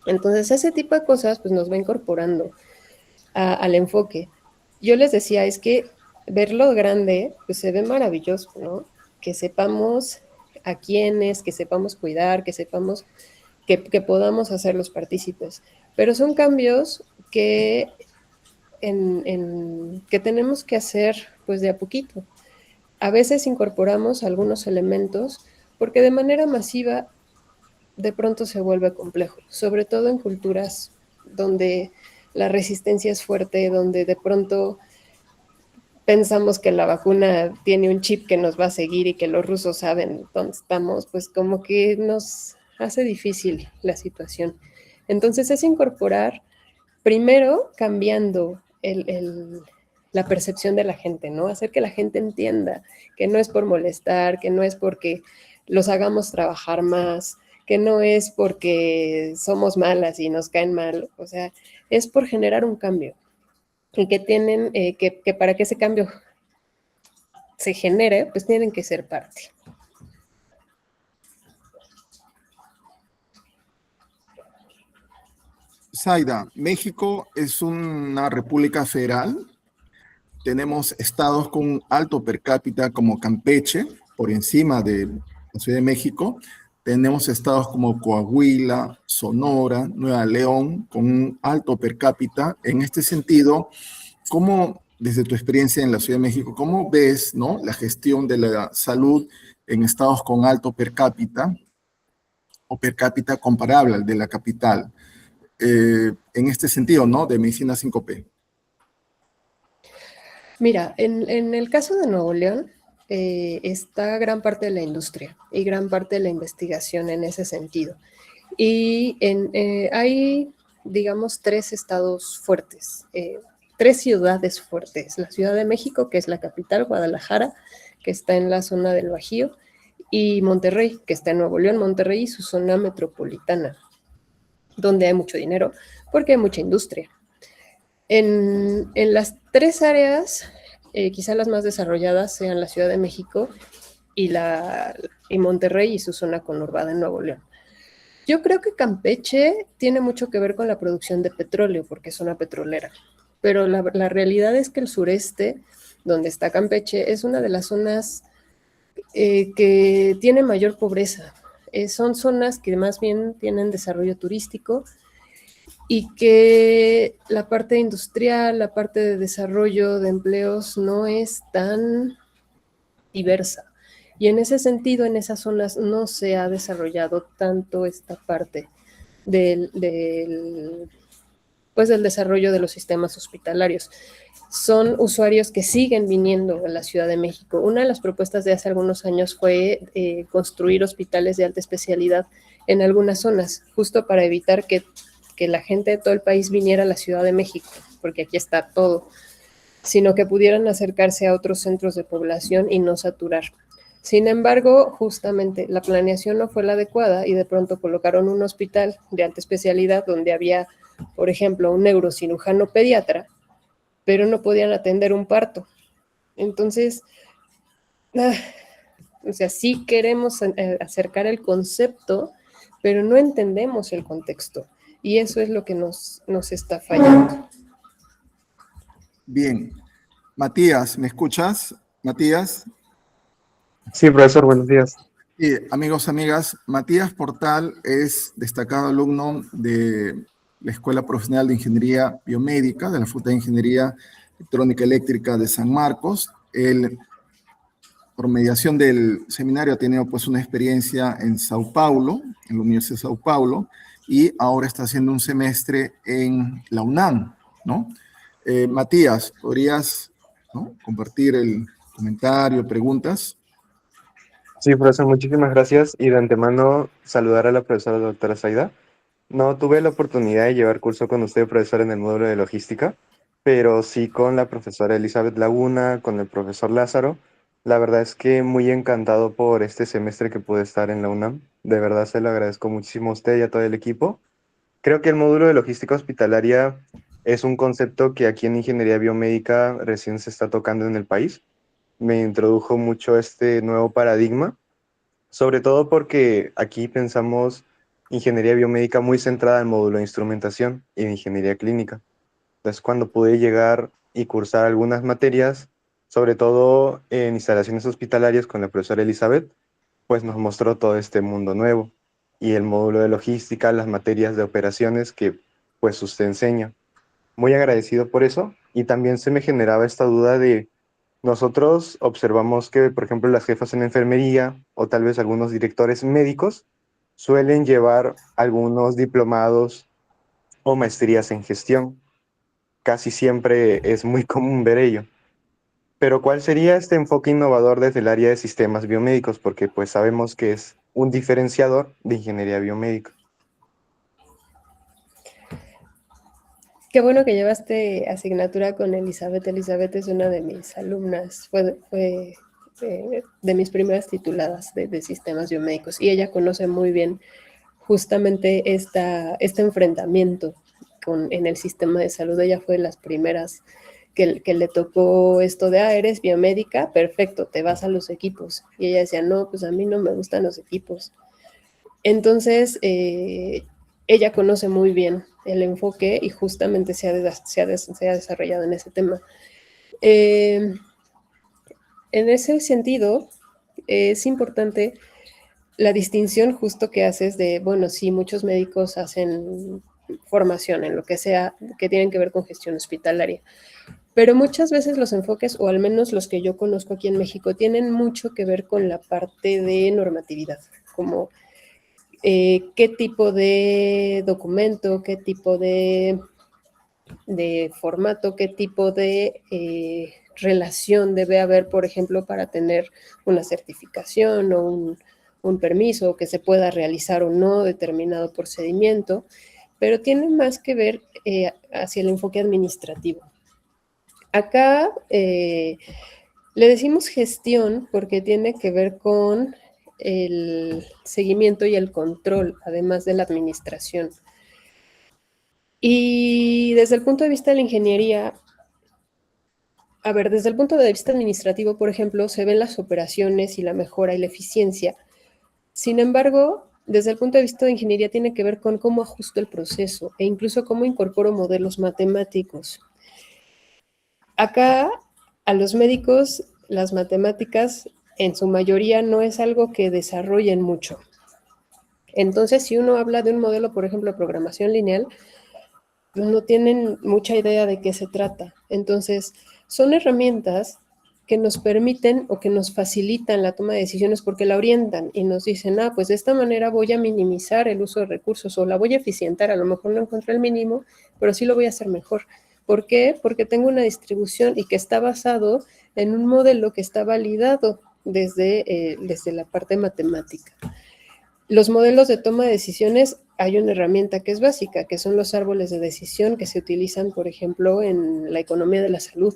Entonces, ese tipo de cosas pues nos va incorporando al enfoque. Yo les decía, es que verlo grande pues se ve maravilloso, ¿no? Que sepamos a quiénes, que sepamos cuidar, que sepamos que podamos hacerlos partícipes. Pero son cambios que que tenemos que hacer pues de a poquito. A veces incorporamos algunos elementos porque de manera masiva de pronto se vuelve complejo, sobre todo en culturas donde la resistencia es fuerte, donde de pronto pensamos que la vacuna tiene un chip que nos va a seguir y que los rusos saben dónde estamos, pues como que nos hace difícil la situación. Entonces es incorporar primero cambiando la percepción de la gente, ¿no? Hacer que la gente entienda que no es por molestar, que no es porque los hagamos trabajar más, que no es porque somos malas y nos caen mal, o sea, es por generar un cambio y que tienen, que para que ese cambio se genere, pues tienen que ser parte. Zaida, México es una república federal. Tenemos estados con alto per cápita como Campeche, por encima de la Ciudad de México. Tenemos estados como Coahuila, Sonora, Nueva León, con un alto per cápita. En este sentido, ¿cómo, desde tu experiencia en la Ciudad de México, cómo ves, ¿no?, la gestión de la salud en estados con alto per cápita o per cápita comparable al de la capital? En este sentido, ¿no?, de medicina 5P. Mira, en el caso de Nuevo León está gran parte de la industria y gran parte de la investigación en ese sentido. Y hay, digamos, tres estados fuertes, tres ciudades fuertes. La Ciudad de México, que es la capital, Guadalajara, que está en la zona del Bajío, y Monterrey, que está en Nuevo León, Monterrey y su zona metropolitana, donde hay mucho dinero, porque hay mucha industria. En las tres áreas, quizá las más desarrolladas sean la Ciudad de México y Monterrey y su zona conurbada en Nuevo León. Yo creo que Campeche tiene mucho que ver con la producción de petróleo, porque es una petrolera, pero la realidad es que el sureste, donde está Campeche, es una de las zonas que tiene mayor pobreza. Son zonas que más bien tienen desarrollo turístico y que la parte industrial, la parte de desarrollo de empleos no es tan diversa. Y en ese sentido, en esas zonas no se ha desarrollado tanto esta parte del pues del desarrollo de los sistemas hospitalarios. Son usuarios que siguen viniendo a la Ciudad de México. Una de las propuestas de hace algunos años fue construir hospitales de alta especialidad en algunas zonas, justo para evitar que la gente de todo el país viniera a la Ciudad de México, porque aquí está todo, sino que pudieran acercarse a otros centros de población y no saturar. Sin embargo, justamente la planeación no fue la adecuada y de pronto colocaron un hospital de alta especialidad donde había, por ejemplo, un neurocirujano pediatra, pero no podían atender un parto. Entonces, o sea, sí queremos acercar el concepto, pero no entendemos el contexto. Y eso es lo que nos está fallando. Bien. Matías, ¿me escuchas? Matías. Sí, profesor, buenos días. Sí, amigos, amigas, Matías Portal es destacado alumno de la Escuela Profesional de Ingeniería Biomédica de la Facultad de Ingeniería Electrónica Eléctrica de San Marcos. Él, por mediación del seminario, ha tenido pues una experiencia en Sao Paulo, en la Universidad de Sao Paulo, y ahora está haciendo un semestre en la UNAM, ¿no? Matías, ¿podrías, ¿no?, compartir el comentario, preguntas? Sí, profesor, muchísimas gracias y de antemano saludar a la profesora doctora Zaida. No tuve la oportunidad de llevar curso con usted, profesor, en el módulo de logística, pero sí con la profesora Elizabeth Laguna, con el profesor Lázaro. La verdad es que muy encantado por este semestre que pude estar en la UNAM. De verdad se lo agradezco muchísimo a usted y a todo el equipo. Creo que el módulo de logística hospitalaria es un concepto que aquí en ingeniería biomédica recién se está tocando en el país. Me introdujo mucho este nuevo paradigma, sobre todo porque aquí pensamos ingeniería biomédica muy centrada en módulo de instrumentación y de ingeniería clínica. Entonces, cuando pude llegar y cursar algunas materias, sobre todo en instalaciones hospitalarias con la profesora Elizabeth, pues nos mostró todo este mundo nuevo y el módulo de logística, las materias de operaciones que pues usted enseña. Muy agradecido por eso y también se me generaba esta duda de nosotros observamos que, por ejemplo, las jefas en enfermería o tal vez algunos directores médicos suelen llevar algunos diplomados o maestrías en gestión. Casi siempre es muy común ver ello. Pero ¿cuál sería este enfoque innovador desde el área de sistemas biomédicos? Porque pues sabemos que es un diferenciador de ingeniería biomédica. Qué bueno que llevaste asignatura con Elizabeth. Elizabeth es una de mis alumnas, fue de mis primeras tituladas de sistemas biomédicos y ella conoce muy bien justamente este enfrentamiento en el sistema de salud. Ella fue de las primeras que le tocó esto de, eres biomédica, perfecto, te vas a los equipos. Y ella decía, no, pues a mí no me gustan los equipos. Entonces, ella conoce muy bien el enfoque y justamente se ha desarrollado en ese tema. En ese sentido, es importante la distinción justo que haces de, bueno, sí, muchos médicos hacen formación en lo que sea que tienen que ver con gestión hospitalaria, pero muchas veces los enfoques, o al menos los que yo conozco aquí en México, tienen mucho que ver con la parte de normatividad, como qué tipo de documento, qué tipo de formato, qué tipo de relación debe haber, por ejemplo, para tener una certificación o un permiso que se pueda realizar o no determinado procedimiento, pero tiene más que ver hacia el enfoque administrativo. Acá le decimos gestión porque tiene que ver con el seguimiento y el control, además de la administración. Y desde el punto de vista de la ingeniería, a ver, desde el punto de vista administrativo, por ejemplo, se ven las operaciones y la mejora y la eficiencia. Sin embargo, desde el punto de vista de ingeniería tiene que ver con cómo ajusto el proceso e incluso cómo incorporo modelos matemáticos. Acá, a los médicos, las matemáticas en su mayoría no es algo que desarrollen mucho. Entonces, si uno habla de un modelo, por ejemplo, de programación lineal, no tienen mucha idea de qué se trata. Entonces, son herramientas que nos permiten o que nos facilitan la toma de decisiones porque la orientan y nos dicen, pues de esta manera voy a minimizar el uso de recursos o la voy a eficientar, a lo mejor no encontré el mínimo, pero sí lo voy a hacer mejor. ¿Por qué? Porque tengo una distribución y que está basado en un modelo que está validado desde la parte matemática. Los modelos de toma de decisiones, hay una herramienta que es básica, que son los árboles de decisión que se utilizan, por ejemplo, en la economía de la salud.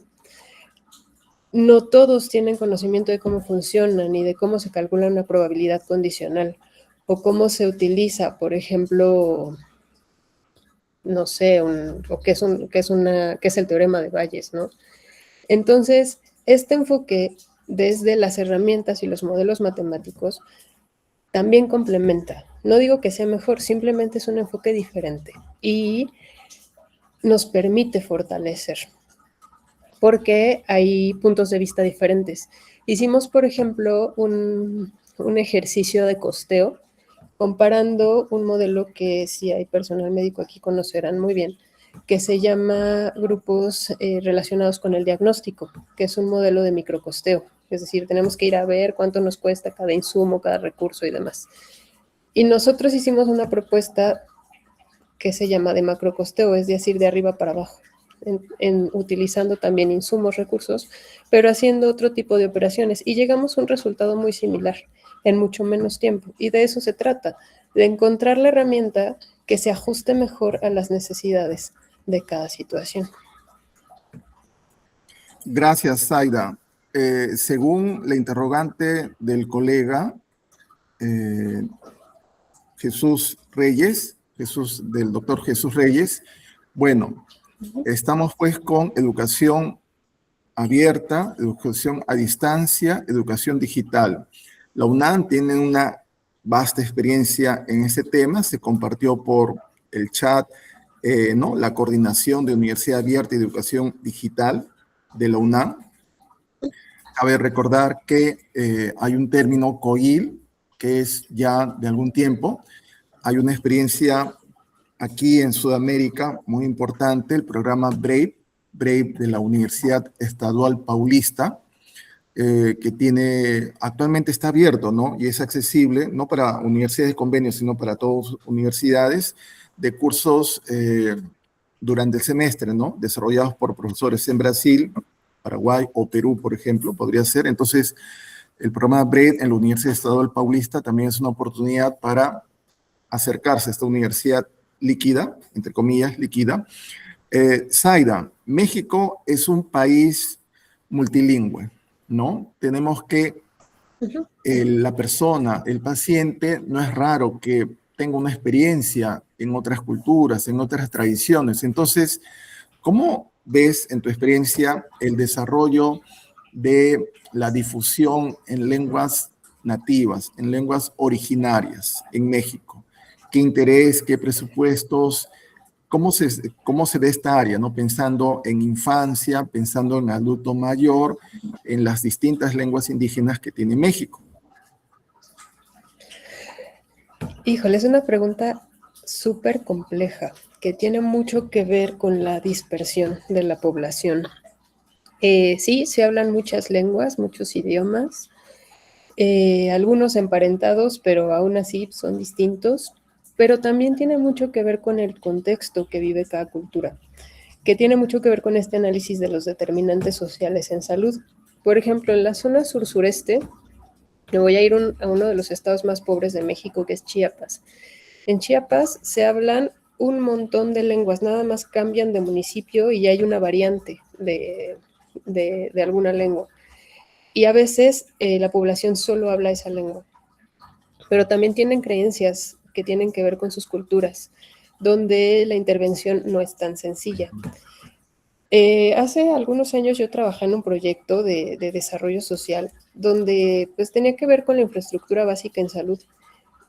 No todos tienen conocimiento de cómo funcionan y de cómo se calcula una probabilidad condicional o cómo se utiliza, por ejemplo, no sé, qué es el teorema de Bayes, ¿no? Entonces, este enfoque desde las herramientas y los modelos matemáticos también complementa. No digo que sea mejor, simplemente es un enfoque diferente y nos permite fortalecer, porque hay puntos de vista diferentes. Hicimos, por ejemplo, un ejercicio de costeo comparando un modelo que si hay personal médico aquí conocerán muy bien, que se llama grupos relacionados con el diagnóstico, que es un modelo de microcosteo. Es decir, tenemos que ir a ver cuánto nos cuesta cada insumo, cada recurso y demás. Y nosotros hicimos una propuesta que se llama de macrocosteo, es decir, de arriba para abajo, utilizando también insumos, recursos, pero haciendo otro tipo de operaciones. Y llegamos a un resultado muy similar en mucho menos tiempo. Y de eso se trata, de encontrar la herramienta que se ajuste mejor a las necesidades de cada situación. Gracias, Zaida. Según la interrogante del colega del doctor Jesús Reyes, bueno, estamos pues con educación abierta, educación a distancia, educación digital. La UNAM tiene una vasta experiencia en este tema, se compartió por el chat, ¿no? La coordinación de Universidad Abierta y Educación Digital de la UNAM. Cabe recordar que hay un término COIL, que es ya de algún tiempo. Hay una experiencia aquí en Sudamérica muy importante, el programa BRAVE de la Universidad Estadual Paulista, que actualmente está abierto, ¿no? Y es accesible, no para universidades de convenio, sino para todas las universidades, de cursos durante el semestre, ¿no? Desarrollados por profesores en Brasil, Paraguay o Perú, por ejemplo, podría ser. Entonces, el programa BRAVE en la Universidad Estadual Paulista también es una oportunidad para acercarse a esta universidad líquida, entre comillas, líquida. Zaida, México es un país multilingüe, ¿no? Tenemos que la persona, el paciente, no es raro que tenga una experiencia en otras culturas, en otras tradiciones. Entonces, ¿cómo ves en tu experiencia el desarrollo de la difusión en lenguas nativas, en lenguas originarias en México? ¿Qué interés, qué presupuestos? ¿Cómo se ve esta área, ¿no? Pensando en infancia, pensando en adulto mayor, en las distintas lenguas indígenas que tiene México. Híjole, es una pregunta súper compleja que tiene mucho que ver con la dispersión de la población. Sí, se hablan muchas lenguas, muchos idiomas, algunos emparentados, pero aún así son distintos, pero también tiene mucho que ver con el contexto que vive cada cultura. que tiene mucho que ver con este análisis de los determinantes sociales en salud. Por ejemplo, en la zona sur-sureste, me voy a ir a uno de los estados más pobres de México, que es Chiapas. En Chiapas se hablan un montón de lenguas, nada más cambian de municipio y hay una variante de alguna lengua. Y a veces la población solo habla esa lengua, pero también tienen creencias que tienen que ver con sus culturas, donde la intervención no es tan sencilla. Hace algunos años yo trabajé en un proyecto de desarrollo social donde pues tenía que ver con la infraestructura básica en salud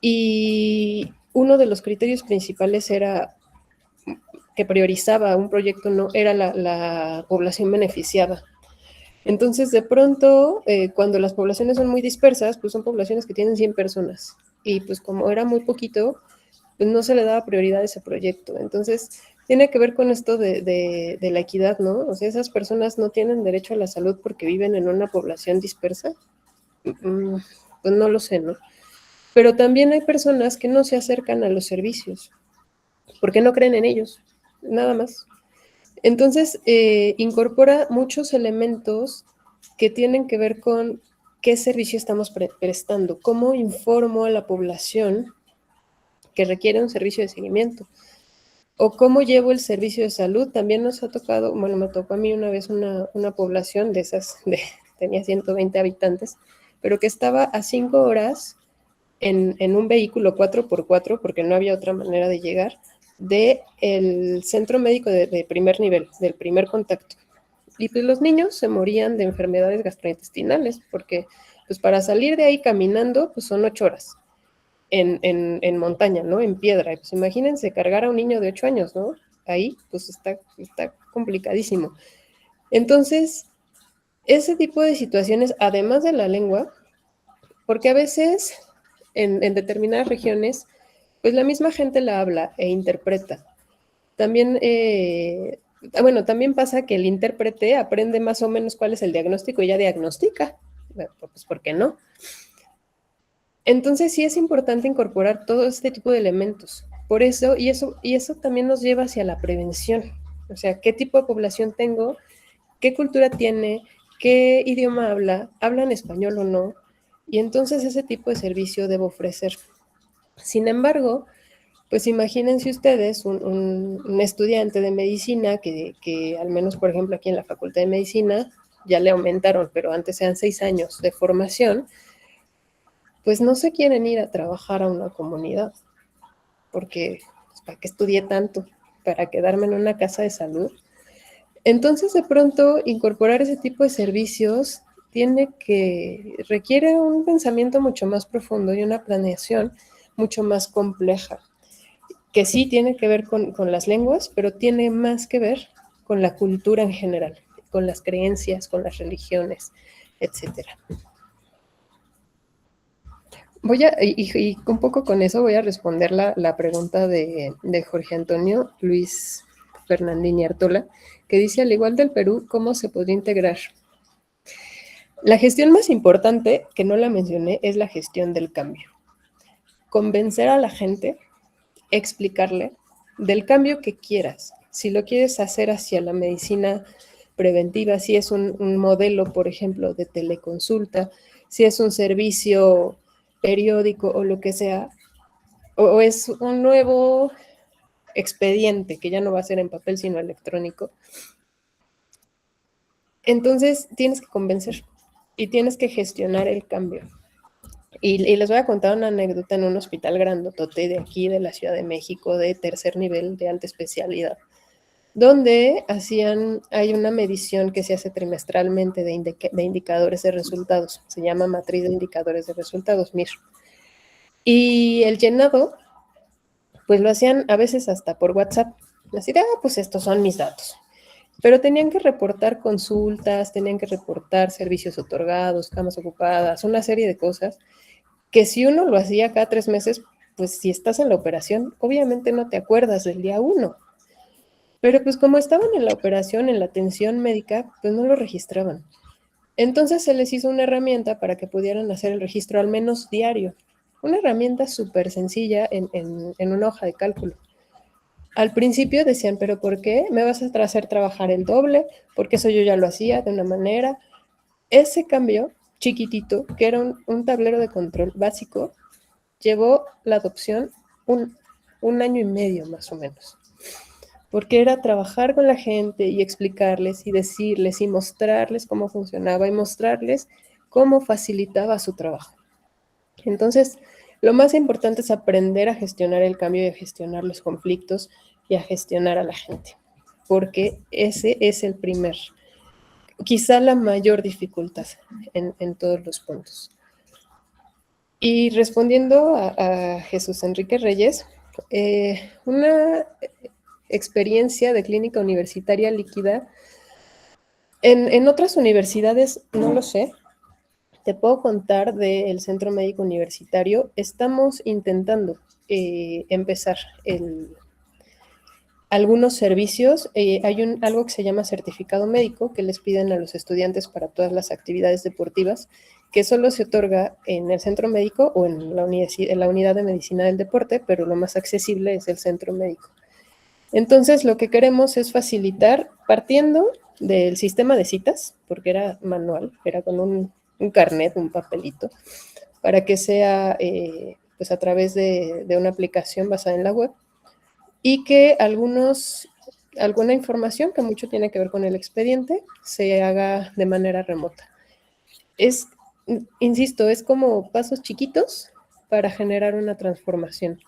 y uno de los criterios principales era que priorizaba un proyecto no era la población beneficiada. Entonces, de pronto, cuando las poblaciones son muy dispersas, pues son poblaciones que tienen 100 personas y pues como era muy poquito, pues no se le daba prioridad a ese proyecto. Entonces, tiene que ver con esto de la equidad, ¿no? O sea, esas personas no tienen derecho a la salud porque viven en una población dispersa. Pues no lo sé, ¿no? Pero también hay personas que no se acercan a los servicios porque no creen en ellos, nada más. Entonces, incorpora muchos elementos que tienen que ver con qué servicio estamos prestando, cómo informo a la población que requiere un servicio de seguimiento, o cómo llevo el servicio de salud. También nos ha tocado, bueno, me tocó a mí una vez una población de esas, tenía 120 habitantes, pero que estaba a 5 horas en un vehículo 4x4, porque no había otra manera de llegar, del centro médico de primer nivel, del primer contacto. Y pues los niños se morían de enfermedades gastrointestinales, porque pues para salir de ahí caminando, pues son 8 horas en montaña, ¿no? En piedra. Y pues imagínense cargar a un niño de 8 años, ¿no? Ahí, pues está complicadísimo. Entonces, ese tipo de situaciones, además de la lengua, porque a veces en determinadas regiones, pues la misma gente la habla e interpreta. También, bueno, también pasa que el intérprete aprende más o menos cuál es el diagnóstico y ya diagnostica. Pues, ¿por qué no? Entonces sí es importante incorporar todo este tipo de elementos. Por eso, y eso también nos lleva hacia la prevención. O sea, ¿qué tipo de población tengo? ¿Qué cultura tiene? ¿Qué idioma habla? ¿Hablan español o no? Y entonces ese tipo de servicio debo ofrecer. Sin embargo, pues imagínense ustedes un estudiante de medicina que al menos, por ejemplo, aquí en la Facultad de Medicina, ya le aumentaron, pero antes eran 6 años de formación, pues no se quieren ir a trabajar a una comunidad, porque pues, ¿para qué estudié tanto? ¿Para quedarme en una casa de salud? Entonces, de pronto, incorporar ese tipo de servicios requiere un pensamiento mucho más profundo y una planeación mucho más compleja, que sí tiene que ver con las lenguas, pero tiene más que ver con la cultura en general, con las creencias, con las religiones, etcétera. Y un poco con eso voy a responder la pregunta de Jorge Antonio Luis Fernandini Artola, que dice, al igual del Perú, ¿cómo se podría integrar? La gestión más importante, que no la mencioné, es la gestión del cambio. Convencer a la gente, explicarle del cambio que quieras. Si lo quieres hacer hacia la medicina preventiva, si es un modelo, por ejemplo, de teleconsulta, si es un servicio periódico o lo que sea, o es un nuevo expediente que ya no va a ser en papel sino electrónico. Entonces tienes que convencer y tienes que gestionar el cambio. Y les voy a contar una anécdota en un hospital grandotote de aquí, de la Ciudad de México, de tercer nivel, de alta especialidad, donde hay una medición que se hace trimestralmente de indicadores de resultados. Se llama Matriz de Indicadores de Resultados, MIR. Y el llenado, pues lo hacían a veces hasta por WhatsApp. Así de, pues estos son mis datos. Pero tenían que reportar consultas, tenían que reportar servicios otorgados, camas ocupadas, una serie de cosas que si uno lo hacía cada 3 meses, pues si estás en la operación, obviamente no te acuerdas del día 1. Pero pues como estaban en la operación, en la atención médica, pues no lo registraban. Entonces se les hizo una herramienta para que pudieran hacer el registro al menos diario. Una herramienta súper sencilla en una hoja de cálculo. Al principio decían, ¿pero por qué? ¿Me vas a hacer trabajar el doble? Porque eso yo ya lo hacía de una manera. Ese cambio chiquitito, que era un tablero de control básico, llevó la adopción un año y medio más o menos. Porque era trabajar con la gente y explicarles y decirles y mostrarles cómo funcionaba y mostrarles cómo facilitaba su trabajo. Entonces, lo más importante es aprender a gestionar el cambio y a gestionar los conflictos y a gestionar a la gente, porque ese es el primer, quizá la mayor dificultad en todos los puntos. Y respondiendo a Jesús Enrique Reyes, una experiencia de clínica universitaria líquida, en otras universidades no lo sé, te puedo contar del Centro Médico Universitario. Estamos intentando empezar algunos servicios. Hay algo que se llama certificado médico que les piden a los estudiantes para todas las actividades deportivas, que solo se otorga en el centro médico o en la unidad de medicina del deporte, pero lo más accesible es el centro médico. Entonces, lo que queremos es facilitar, partiendo del sistema de citas, porque era manual, era con un carnet, un papelito, para que sea pues a través de una aplicación basada en la web, y que alguna información que mucho tiene que ver con el expediente se haga de manera remota. Insisto, es como pasos chiquitos para generar una transformación.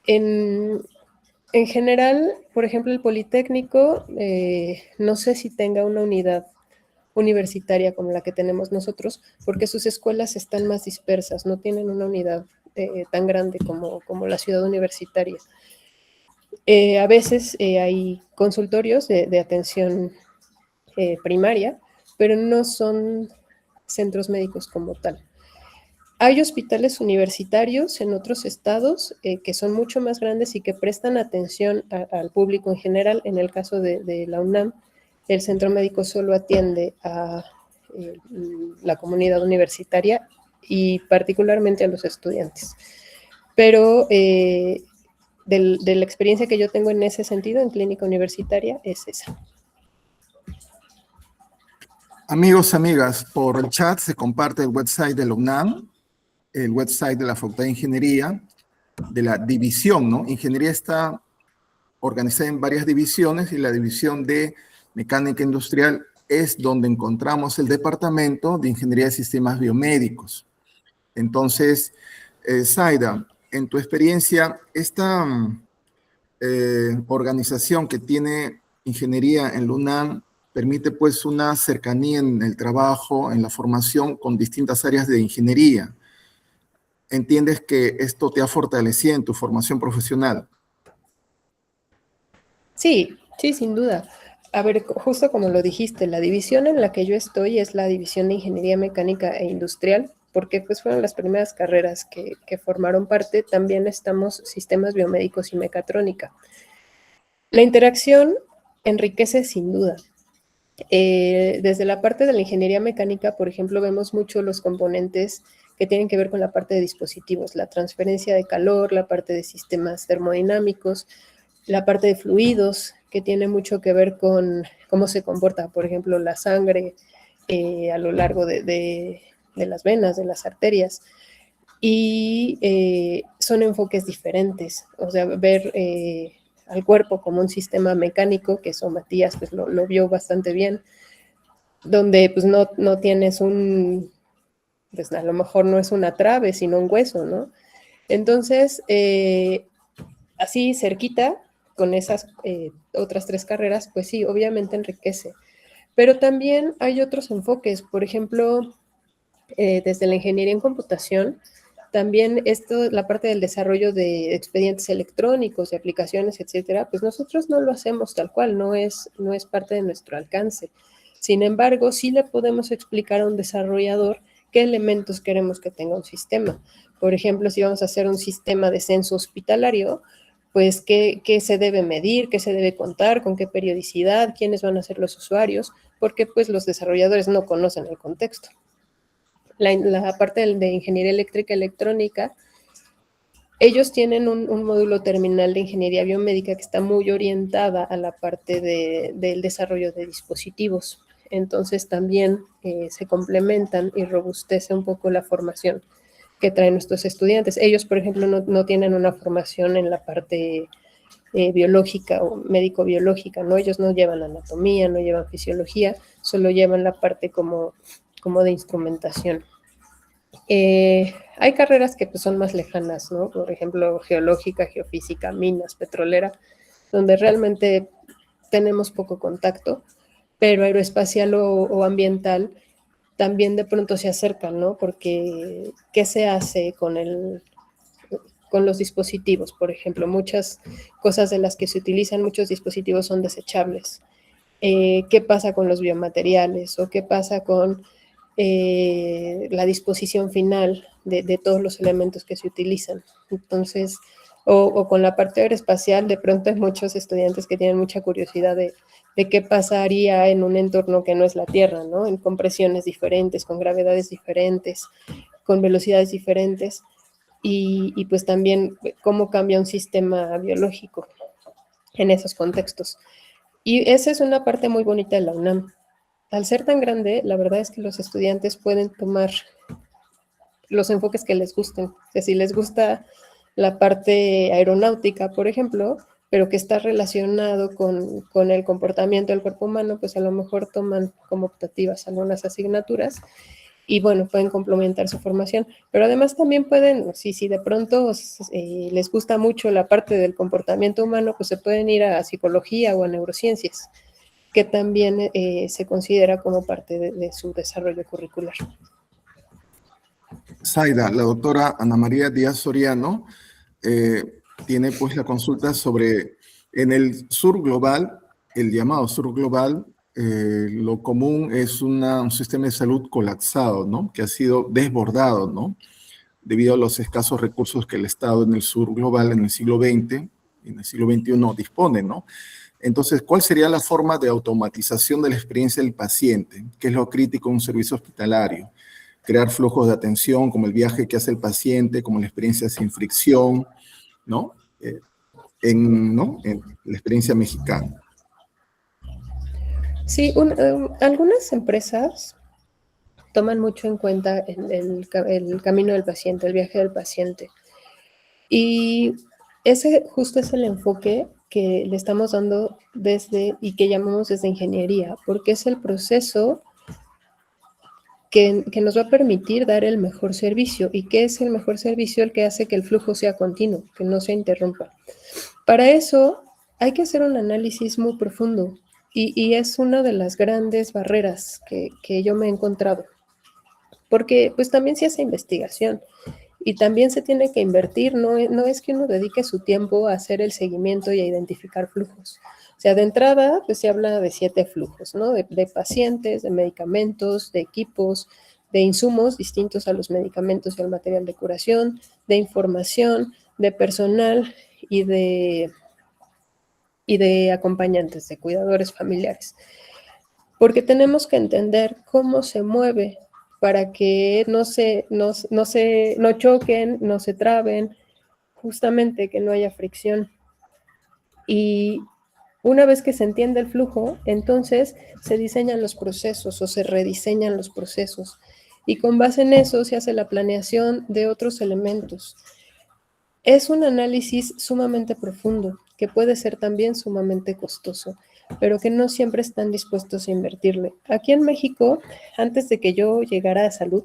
En general, por ejemplo, el Politécnico, no sé si tenga una unidad universitaria como la que tenemos nosotros, porque sus escuelas están más dispersas, no tienen una unidad tan grande como la ciudad universitaria. A veces hay consultorios de atención primaria, pero no son centros médicos como tal. Hay hospitales universitarios en otros estados que son mucho más grandes y que prestan atención al público en general. En el caso de la UNAM, el centro médico solo atiende a la comunidad universitaria y particularmente a los estudiantes. Pero de la experiencia que yo tengo en ese sentido, en clínica universitaria, es esa. Amigos, amigas, por el chat se comparte el website de la UNAM, el website de la Facultad de Ingeniería, de la división, ¿no? Ingeniería está organizada en varias divisiones y la división de mecánica industrial es donde encontramos el departamento de Ingeniería de Sistemas Biomédicos. Entonces, Zaida, en tu experiencia, esta organización que tiene ingeniería en la UNAM permite pues una cercanía en el trabajo, en la formación con distintas áreas de ingeniería. ¿Entiendes que esto te ha fortalecido en tu formación profesional? Sí, sí, sin duda. A ver, justo como lo dijiste, la división en la que yo estoy es la división de Ingeniería Mecánica e Industrial, porque pues fueron las primeras carreras que formaron parte. También estamos sistemas biomédicos y mecatrónica. La interacción enriquece sin duda. Desde la parte de la ingeniería mecánica, por ejemplo, vemos mucho los componentes que tienen que ver con la parte de dispositivos, la transferencia de calor, la parte de sistemas termodinámicos, la parte de fluidos, que tiene mucho que ver con cómo se comporta, por ejemplo, la sangre a lo largo de las venas, de las arterias. Y son enfoques diferentes, o sea, ver al cuerpo como un sistema mecánico, que eso Matías pues lo vio bastante bien, donde pues no tienes pues a lo mejor no es una trave, sino un hueso, ¿no? Entonces, así cerquita, con esas otras tres carreras, pues sí, obviamente enriquece. Pero también hay otros enfoques, por ejemplo, desde la ingeniería en computación, también la parte del desarrollo de expedientes electrónicos, de aplicaciones, etcétera, pues nosotros no lo hacemos tal cual, no es parte de nuestro alcance. Sin embargo, sí le podemos explicar a un desarrollador qué elementos queremos que tenga un sistema. Por ejemplo, si vamos a hacer un sistema de censo hospitalario, pues qué se debe medir, qué se debe contar, con qué periodicidad, quiénes van a ser los usuarios, porque pues los desarrolladores no conocen el contexto. La parte de ingeniería eléctrica electrónica Ellos tienen un módulo terminal de ingeniería biomédica que está muy orientada a la parte del desarrollo de dispositivos. Entonces también se complementan y robustece un poco la formación que traen nuestros estudiantes. Ellos, por ejemplo, no tienen una formación en la parte biológica o médico-biológica, ¿no? Ellos no llevan anatomía, no llevan fisiología, solo llevan la parte como de instrumentación. Hay carreras que pues, son más lejanas, ¿no? Por ejemplo, geológica, geofísica, minas, petrolera, donde realmente tenemos poco contacto, pero aeroespacial o ambiental también de pronto se acercan, ¿no? Porque, ¿qué se hace con los dispositivos? Por ejemplo, muchas cosas de las que se utilizan muchos dispositivos son desechables. ¿Qué pasa con los biomateriales? ¿O qué pasa con la disposición final de todos los elementos que se utilizan? Entonces, o con la parte aeroespacial, de pronto hay muchos estudiantes que tienen mucha curiosidad de qué pasaría en un entorno que no es la Tierra, ¿no? En compresiones diferentes, con gravedades diferentes, con velocidades diferentes, y pues también cómo cambia un sistema biológico en esos contextos. Y esa es una parte muy bonita de la UNAM. Al ser tan grande, la verdad es que los estudiantes pueden tomar los enfoques que les gusten. O sea, si les gusta la parte aeronáutica, por ejemplo, pero que está relacionado con el comportamiento del cuerpo humano, pues a lo mejor toman como optativas algunas asignaturas y bueno, pueden complementar su formación. Pero además también pueden, si de pronto les gusta mucho la parte del comportamiento humano, pues se pueden ir a psicología o a neurociencias, que también se considera como parte de su desarrollo curricular. Zaida, la doctora Ana María Díaz Soriano tiene pues la consulta sobre, en el sur global, el llamado sur global, lo común es un sistema de salud colapsado, ¿no? Que ha sido desbordado, ¿no? Debido a los escasos recursos que el Estado en el sur global en el siglo XX y en el siglo XXI dispone, ¿no? Entonces, ¿cuál sería la forma de automatización de la experiencia del paciente? ¿Qué es lo crítico en un servicio hospitalario? Crear flujos de atención, como el viaje que hace el paciente, como la experiencia sin fricción, ¿no? ¿no? En la experiencia mexicana. Sí, algunas empresas toman mucho en cuenta el camino del paciente, el viaje del paciente. Y ese justo es el enfoque que le estamos dando y que llamamos desde ingeniería, porque es el proceso que nos va a permitir dar el mejor servicio. ¿Y qué es el mejor servicio? El que hace que el flujo sea continuo, que no se interrumpa. Para eso hay que hacer un análisis muy profundo y es una de las grandes barreras que yo me he encontrado. Porque pues también se hace investigación y también se tiene que invertir, no es que uno dedique su tiempo a hacer el seguimiento y a identificar flujos. O sea, de entrada, pues se habla de 7 flujos, ¿no? De pacientes, de medicamentos, de equipos, de insumos distintos a los medicamentos y al material de curación, de información, de personal y de acompañantes, de cuidadores familiares. Porque tenemos que entender cómo se mueve para que no choquen, no se traben, justamente que no haya fricción. Y una vez que se entiende el flujo, entonces se diseñan los procesos o se rediseñan los procesos. Y con base en eso se hace la planeación de otros elementos. Es un análisis sumamente profundo, que puede ser también sumamente costoso, pero que no siempre están dispuestos a invertirle. Aquí en México, antes de que yo llegara a salud,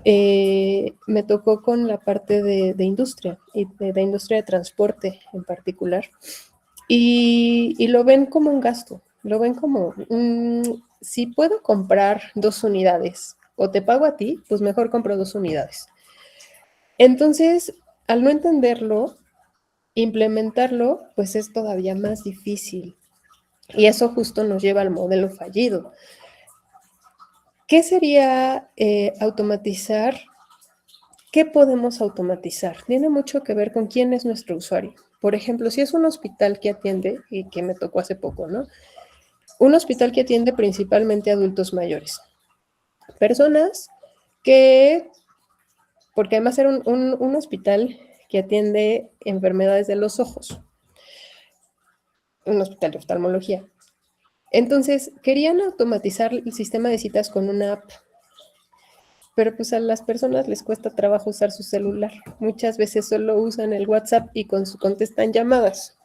me tocó con la parte de industria, y de industria de transporte en particular, y lo ven como un gasto, lo ven como, si puedo comprar 2 unidades o te pago a ti, pues mejor compro 2 unidades. Entonces, al no entenderlo, implementarlo, pues es todavía más difícil. Y eso justo nos lleva al modelo fallido. ¿Qué sería automatizar? ¿Qué podemos automatizar? Tiene mucho que ver con quién es nuestro usuario. Por ejemplo, si es un hospital que atiende, y que me tocó hace poco, ¿no? Un hospital que atiende principalmente adultos mayores. Personas que, porque además era un hospital que atiende enfermedades de los ojos, un hospital de oftalmología. Entonces, querían automatizar el sistema de citas con una app, pero pues a las personas les cuesta trabajo usar su celular. Muchas veces solo usan el WhatsApp y contestan llamadas.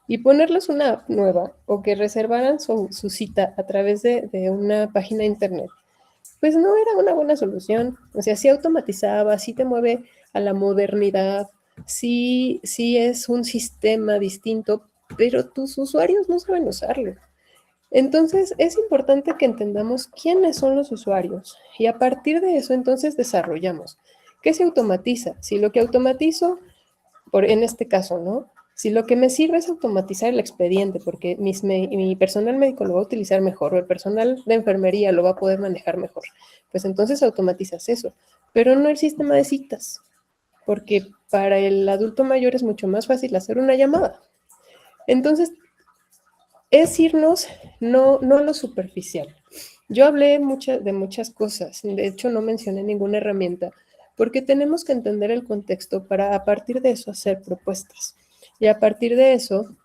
Y ponerles una app nueva o que reservaran su cita a través de una página de internet, pues no era una buena solución. O sea, sí automatizaba, sí te mueve a la modernidad, sí es un sistema distinto, pero tus usuarios no saben usarlo. Entonces, es importante que entendamos quiénes son los usuarios y a partir de eso, entonces, desarrollamos. ¿Qué se automatiza? Si lo que automatizo, en este caso, ¿no? Si lo que me sirve es automatizar el expediente, porque mi personal médico lo va a utilizar mejor o el personal de enfermería lo va a poder manejar mejor, pues entonces automatizas eso, pero no el sistema de citas, porque para el adulto mayor es mucho más fácil hacer una llamada. Entonces, es irnos no a lo superficial. Yo hablé de muchas cosas, de hecho no mencioné ninguna herramienta, porque tenemos que entender el contexto para a partir de eso hacer propuestas. Y a partir de eso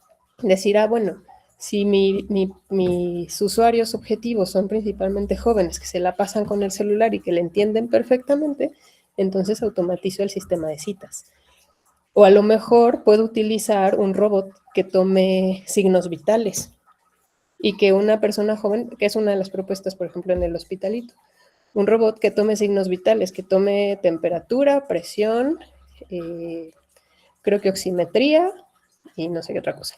decir, bueno, si mis usuarios objetivos son principalmente jóvenes que se la pasan con el celular y que le entienden perfectamente, entonces automatizo el sistema de citas. O a lo mejor puedo utilizar un robot que tome signos vitales y que una persona joven, que es una de las propuestas, por ejemplo, en el hospitalito, un robot que tome signos vitales, que tome temperatura, presión, creo que oximetría y no sé qué otra cosa.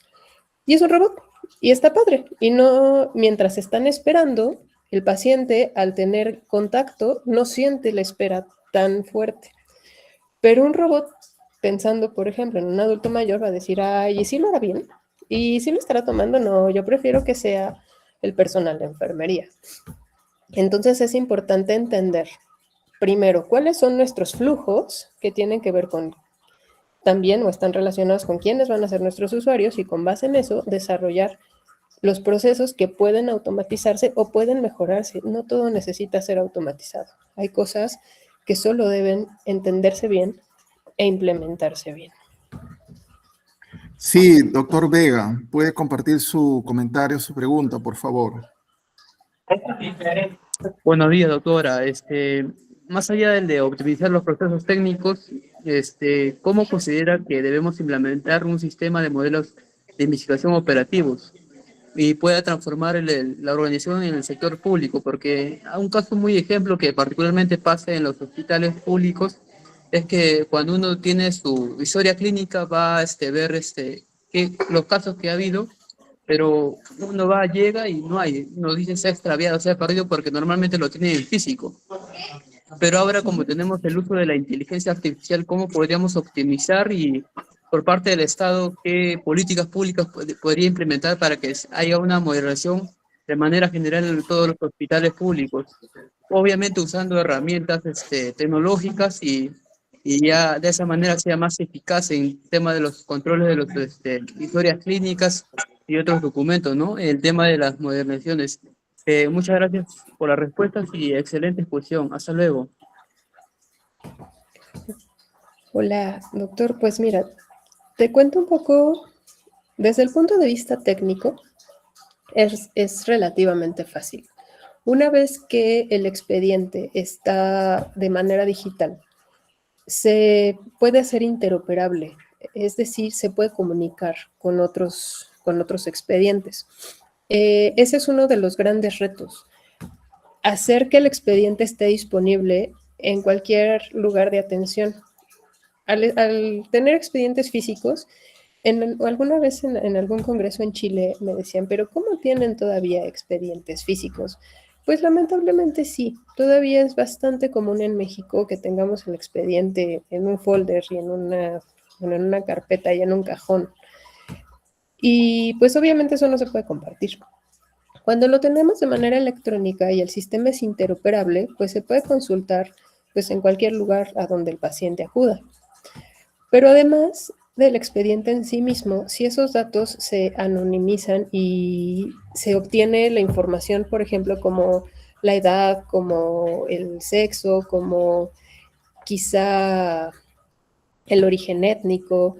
Y es un robot y está padre. Y no, mientras están esperando, el paciente al tener contacto no siente la espera tan fuerte. Pero un robot, pensando, por ejemplo, en un adulto mayor, va a decir, ay, ¿y si lo hará bien? ¿Y si lo estará tomando? No, yo prefiero que sea el personal de enfermería. Entonces es importante entender, primero, cuáles son nuestros flujos que tienen que ver con también o están relacionados con quiénes van a ser nuestros usuarios y con base en eso desarrollar los procesos que pueden automatizarse o pueden mejorarse. No todo necesita ser automatizado. Hay cosas que solo deben entenderse bien e implementarse bien. Sí, doctor Vega, puede compartir su comentario, su pregunta, por favor. Buenos días, doctora. Más allá del de optimizar los procesos técnicos, ¿cómo considera que debemos implementar un sistema de modelos de investigación operativos y pueda transformar la organización en el sector público? Porque un caso muy ejemplo que particularmente pasa en los hospitales públicos es que cuando uno tiene su historia clínica va a ver los casos que ha habido, pero uno va, llega y no hay, nos dicen se ha extraviado, se ha perdido porque normalmente lo tienen en físico. Pero ahora como tenemos el uso de la inteligencia artificial, ¿cómo podríamos optimizar y por parte del Estado qué políticas públicas podría implementar para que haya una modernización de manera general en todos los hospitales públicos? Obviamente usando herramientas tecnológicas y ya de esa manera sea más eficaz en el tema de los controles de las historias clínicas y otros documentos, ¿no? El tema de las modernizaciones. Muchas gracias por las respuestas y excelente exposición. Hasta luego. Hola, doctor. Pues mira, te cuento un poco, desde el punto de vista técnico, es relativamente fácil. Una vez que el expediente está de manera digital, se puede hacer interoperable, es decir, se puede comunicar con otros expedientes. Ese es uno de los grandes retos, hacer que el expediente esté disponible en cualquier lugar de atención. Al tener expedientes físicos, alguna vez en algún congreso en Chile me decían, pero ¿cómo tienen todavía expedientes físicos? Pues lamentablemente sí, todavía es bastante común en México que tengamos el expediente en un folder y en una carpeta y en un cajón. Y pues obviamente eso no se puede compartir. Cuando lo tenemos de manera electrónica y el sistema es interoperable, pues se puede consultar pues en cualquier lugar a donde el paciente acuda. Pero además del expediente en sí mismo, si esos datos se anonimizan y se obtiene la información, por ejemplo, como la edad, como el sexo, como quizá el origen étnico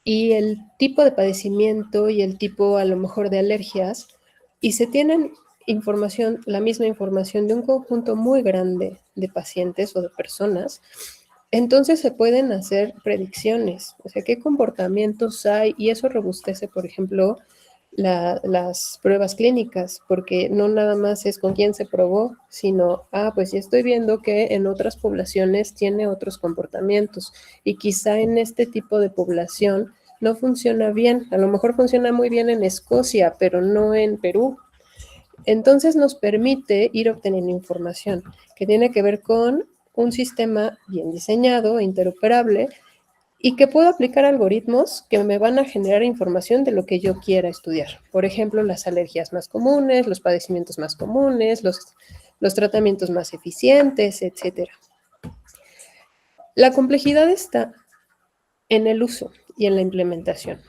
y el tipo de padecimiento y el tipo a lo mejor de alergias, y se tienen información, la misma información de un conjunto muy grande de pacientes o de personas, entonces se pueden hacer predicciones, o sea, qué comportamientos hay, y eso robustece, por ejemplo, las pruebas clínicas, porque no nada más es con quién se probó, sino, pues ya estoy viendo que en otras poblaciones tiene otros comportamientos, y quizá en este tipo de población no funciona bien, a lo mejor funciona muy bien en Escocia, pero no en Perú. Entonces nos permite ir obteniendo información que tiene que ver con un sistema bien diseñado, interoperable, y que puedo aplicar algoritmos que me van a generar información de lo que yo quiera estudiar. Por ejemplo, las alergias más comunes, los padecimientos más comunes, los tratamientos más eficientes, etc. La complejidad está en el uso y en la implementación.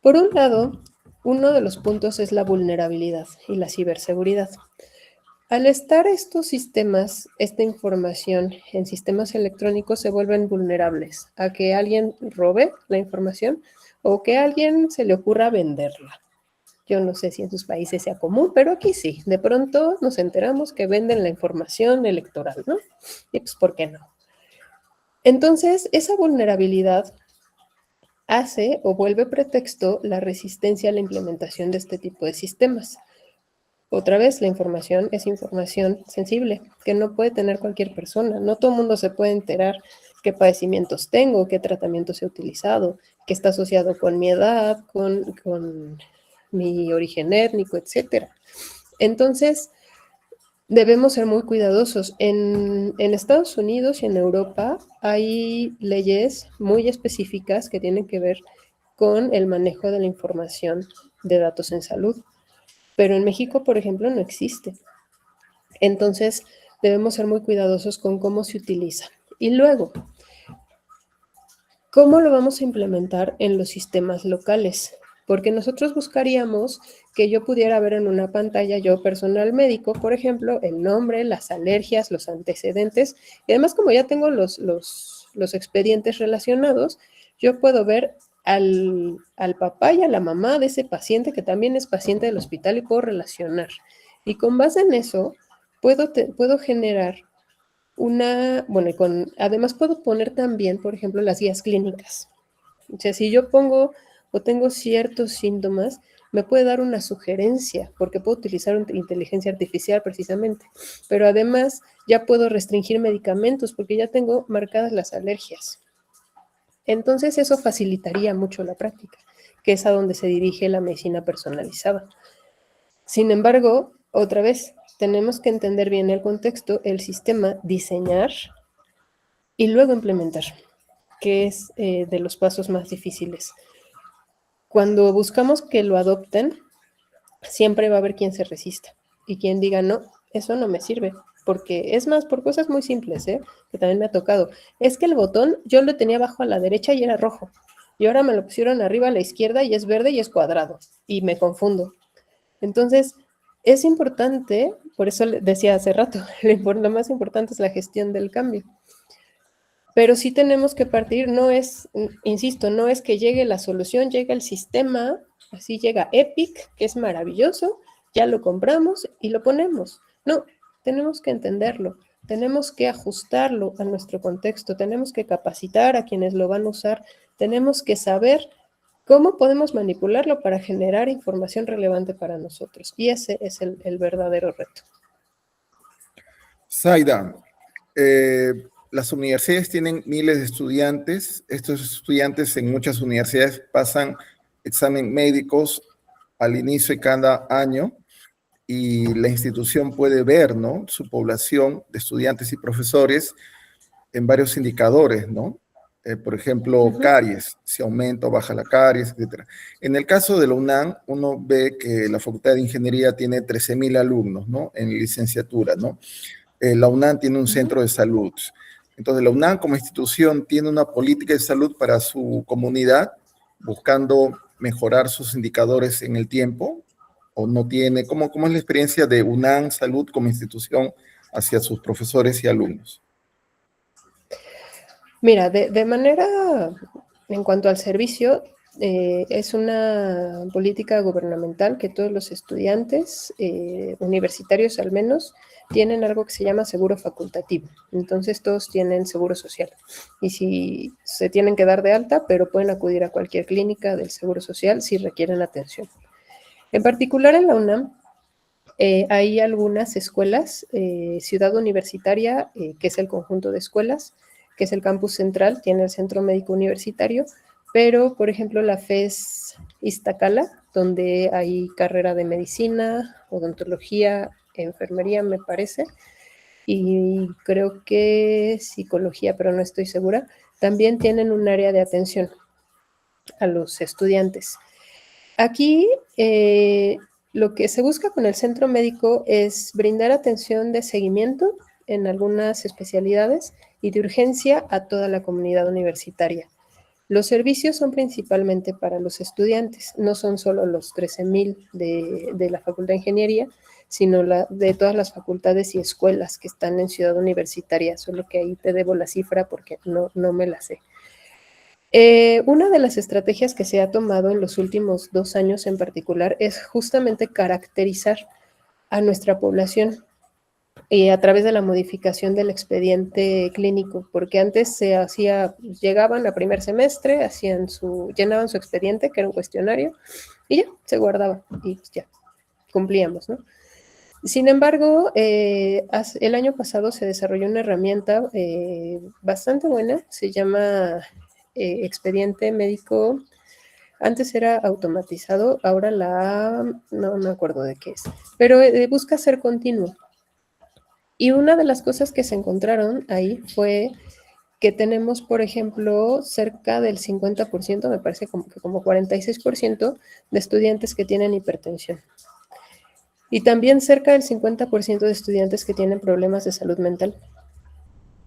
Por un lado, uno de los puntos es la vulnerabilidad y la ciberseguridad. Al estar estos sistemas, esta información en sistemas electrónicos se vuelven vulnerables a que alguien robe la información o que a alguien se le ocurra venderla. Yo no sé si en sus países sea común, pero aquí sí. De pronto nos enteramos que venden la información electoral, ¿no? Y pues, ¿por qué no? Entonces, esa vulnerabilidad hace o vuelve pretexto la resistencia a la implementación de este tipo de sistemas. Otra vez, la información es información sensible, que no puede tener cualquier persona. No todo el mundo se puede enterar qué padecimientos tengo, qué tratamientos he utilizado, qué está asociado con mi edad, con mi origen étnico, etc. Entonces, debemos ser muy cuidadosos. En Estados Unidos y en Europa hay leyes muy específicas que tienen que ver con el manejo de la información de datos en salud. Pero en México, por ejemplo, no existe. Entonces, debemos ser muy cuidadosos con cómo se utiliza. Y luego, ¿cómo lo vamos a implementar en los sistemas locales? Porque nosotros buscaríamos que yo pudiera ver en una pantalla, yo personal médico, por ejemplo, el nombre, las alergias, los antecedentes, y además como ya tengo los expedientes relacionados, yo puedo ver al papá y a la mamá de ese paciente que también es paciente del hospital y puedo relacionar. Y con base en eso, puedo generar además puedo poner también, por ejemplo, las guías clínicas. O sea, si yo pongo o tengo ciertos síntomas, me puede dar una sugerencia, porque puedo utilizar inteligencia artificial precisamente. Pero además ya puedo restringir medicamentos, porque ya tengo marcadas las alergias. Entonces eso facilitaría mucho la práctica, que es a donde se dirige la medicina personalizada. Sin embargo, otra vez, tenemos que entender bien el contexto, el sistema, diseñar y luego implementar, que es de los pasos más difíciles. Cuando buscamos que lo adopten, siempre va a haber quien se resista y quien diga, no, eso no me sirve. Porque es más, por cosas muy simples, que también me ha tocado. Es que el botón yo lo tenía abajo a la derecha y era rojo. Y ahora me lo pusieron arriba a la izquierda y es verde y es cuadrado. Y me confundo. Entonces, es importante, por eso decía hace rato, lo más importante es la gestión del cambio. Pero sí tenemos que partir, no es, insisto, no es que llegue la solución, llega el sistema, así llega Epic, que es maravilloso, ya lo compramos y lo ponemos. No, tenemos que entenderlo, tenemos que ajustarlo a nuestro contexto, tenemos que capacitar a quienes lo van a usar, tenemos que saber cómo podemos manipularlo para generar información relevante para nosotros. Y ese es el verdadero reto. Zaida, las universidades tienen miles de estudiantes. Estos estudiantes en muchas universidades pasan examen médicos al inicio de cada año y la institución puede ver, ¿no?, su población de estudiantes y profesores en varios indicadores, ¿no? Por ejemplo, caries, si aumenta o baja la caries, etc. En el caso de la UNAM, uno ve que la Facultad de Ingeniería tiene 13,000 alumnos, ¿no?, en licenciatura, ¿no? La UNAM tiene un centro de salud. Entonces, la UNAM como institución tiene una política de salud para su comunidad, buscando mejorar sus indicadores en el tiempo, o no tiene. ¿Cómo es la experiencia de UNAM Salud como institución hacia sus profesores y alumnos? Mira, de manera, en cuanto al servicio, es una política gubernamental que todos los estudiantes, universitarios al menos, tienen algo que se llama seguro facultativo. Entonces todos tienen seguro social. Y si se tienen que dar de alta, pero pueden acudir a cualquier clínica del seguro social si requieren atención. En particular en la UNAM, hay algunas escuelas, Ciudad Universitaria, que es el conjunto de escuelas, que es el campus central, tiene el Centro Médico Universitario, pero, por ejemplo, la FES Iztacala, donde hay carrera de medicina, odontología, enfermería, me parece, y creo que psicología, pero no estoy segura, también tienen un área de atención a los estudiantes. Aquí lo que se busca con el centro médico es brindar atención de seguimiento en algunas especialidades y de urgencia a toda la comunidad universitaria. Los servicios son principalmente para los estudiantes, no son solo los 13,000 de la Facultad de Ingeniería, sino de todas las facultades y escuelas que están en Ciudad Universitaria, solo que ahí te debo la cifra porque no me la sé. Una de las estrategias que se ha tomado en los últimos 2 años en particular es justamente caracterizar a nuestra población a través de la modificación del expediente clínico, porque antes se hacía, llegaban a primer semestre, llenaban su expediente, que era un cuestionario, y ya, se guardaba, y ya, cumplíamos, ¿no? Sin embargo, el año pasado se desarrolló una herramienta bastante buena, se llama expediente médico. Antes era automatizado, ahora no me acuerdo de qué es, pero busca ser continuo. Y una de las cosas que se encontraron ahí fue que tenemos, por ejemplo, cerca del 50%, me parece como 46% de estudiantes que tienen hipertensión. Y también cerca del 50% de estudiantes que tienen problemas de salud mental.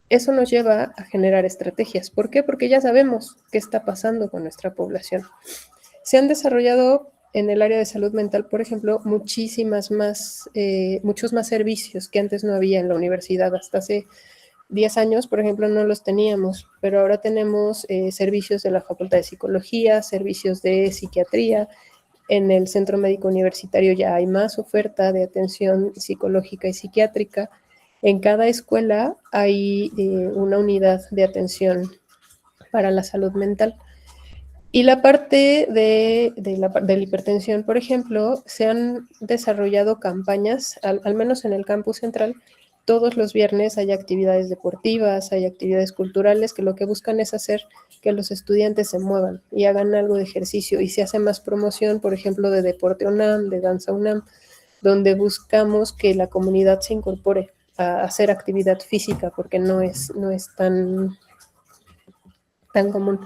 Eso nos lleva a generar estrategias. ¿Por qué? Porque ya sabemos qué está pasando con nuestra población. Se han desarrollado en el área de salud mental, por ejemplo, muchos más servicios que antes no había en la universidad. Hasta hace 10 años, por ejemplo, no los teníamos, pero ahora tenemos servicios de la Facultad de Psicología, servicios de psiquiatría. En el Centro Médico Universitario ya hay más oferta de atención psicológica y psiquiátrica. En cada escuela hay una unidad de atención para la salud mental. Y la parte de la hipertensión, por ejemplo, se han desarrollado campañas, al menos en el campus central, todos los viernes hay actividades deportivas, hay actividades culturales que lo que buscan es hacer que los estudiantes se muevan y hagan algo de ejercicio. Y se hace más promoción, por ejemplo, de Deporte UNAM, de Danza UNAM, donde buscamos que la comunidad se incorpore a hacer actividad física, porque no es tan común.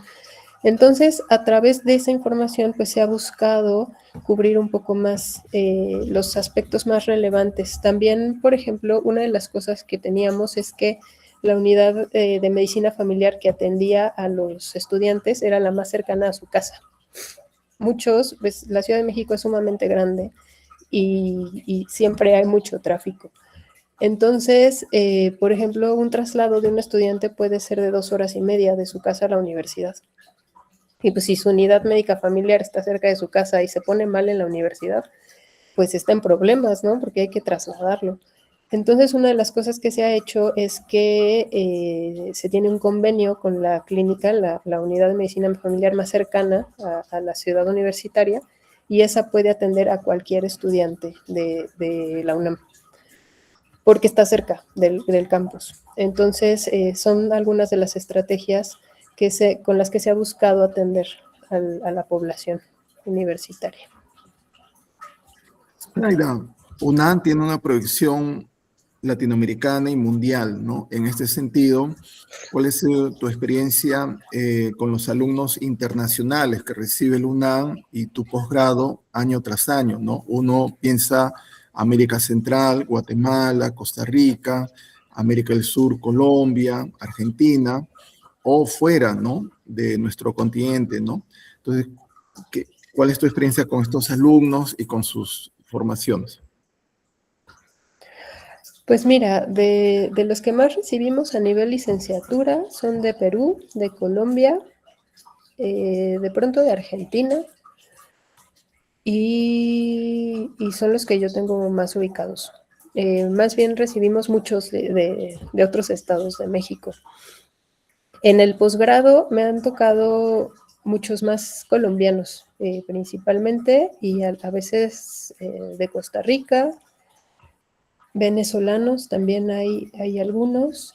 Entonces, a través de esa información, pues se ha buscado cubrir un poco más los aspectos más relevantes. También, por ejemplo, una de las cosas que teníamos es que la unidad de medicina familiar que atendía a los estudiantes era la más cercana a su casa. Muchos, pues la Ciudad de México es sumamente grande y siempre hay mucho tráfico. Entonces, por ejemplo, un traslado de un estudiante puede ser de 2 horas y media de su casa a la universidad. Y pues si su unidad médica familiar está cerca de su casa y se pone mal en la universidad, pues está en problemas, ¿no? Porque hay que trasladarlo. Entonces, una de las cosas que se ha hecho es que se tiene un convenio con la clínica, la unidad de medicina familiar más cercana a la ciudad universitaria, y esa puede atender a cualquier estudiante de la UNAM, porque está cerca del campus. Entonces, son algunas de las estrategias con las que se ha buscado atender a la población universitaria. Zaida, UNAM tiene una proyección latinoamericana y mundial, ¿no? En este sentido, ¿cuál es tu experiencia con los alumnos internacionales que recibe el UNAM y tu posgrado año tras año, ¿no? Uno piensa América Central, Guatemala, Costa Rica, América del Sur, Colombia, Argentina, o fuera, ¿no? De nuestro continente, ¿no? Entonces, ¿cuál es tu experiencia con estos alumnos y con sus formaciones? Pues mira, de los que más recibimos a nivel licenciatura son de Perú, de Colombia, de pronto de Argentina, y son los que yo tengo más ubicados. Más bien recibimos muchos de otros estados de México. En el posgrado me han tocado muchos más colombianos, principalmente, y a veces de Costa Rica, venezolanos también hay algunos,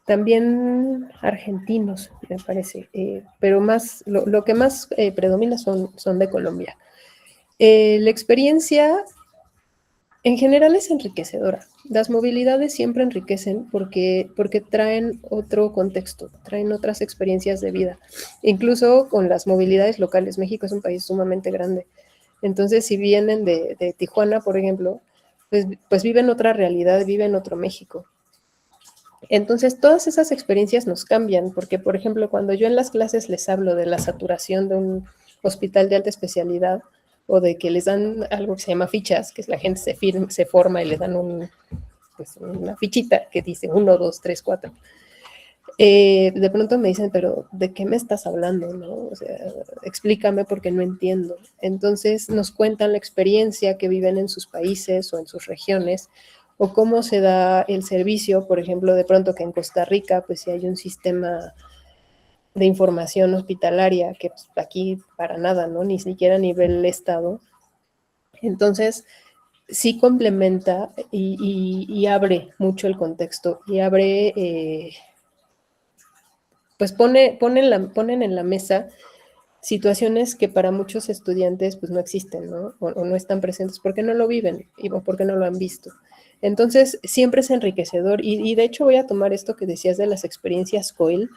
también argentinos, me parece, pero más, lo que más predomina son de Colombia. La experiencia en general es enriquecedora. Las movilidades siempre enriquecen porque traen otro contexto, traen otras experiencias de vida. Incluso con las movilidades locales, México es un país sumamente grande. Entonces, si vienen de Tijuana, por ejemplo, pues viven otra realidad, viven otro México. Entonces, todas esas experiencias nos cambian, porque, por ejemplo, cuando yo en las clases les hablo de la saturación de un hospital de alta especialidad o de que les dan algo que se llama fichas, que es la gente se forma y le dan pues, una fichita que dice 1, 2, 3, 4. De pronto me dicen, pero ¿de qué me estás hablando? ¿No? O sea, explícame porque no entiendo. Entonces nos cuentan la experiencia que viven en sus países o en sus regiones, o cómo se da el servicio, por ejemplo, de pronto que en Costa Rica, pues si hay un sistema de información hospitalaria que pues, aquí para nada, ¿no? Ni siquiera a nivel estado. Entonces, sí complementa y abre mucho el contexto y abre, pues ponen en la mesa situaciones que para muchos estudiantes pues no existen, ¿no? O no están presentes porque no lo viven o porque no lo han visto. Entonces, siempre es enriquecedor y de hecho voy a tomar esto que decías de las experiencias COIL.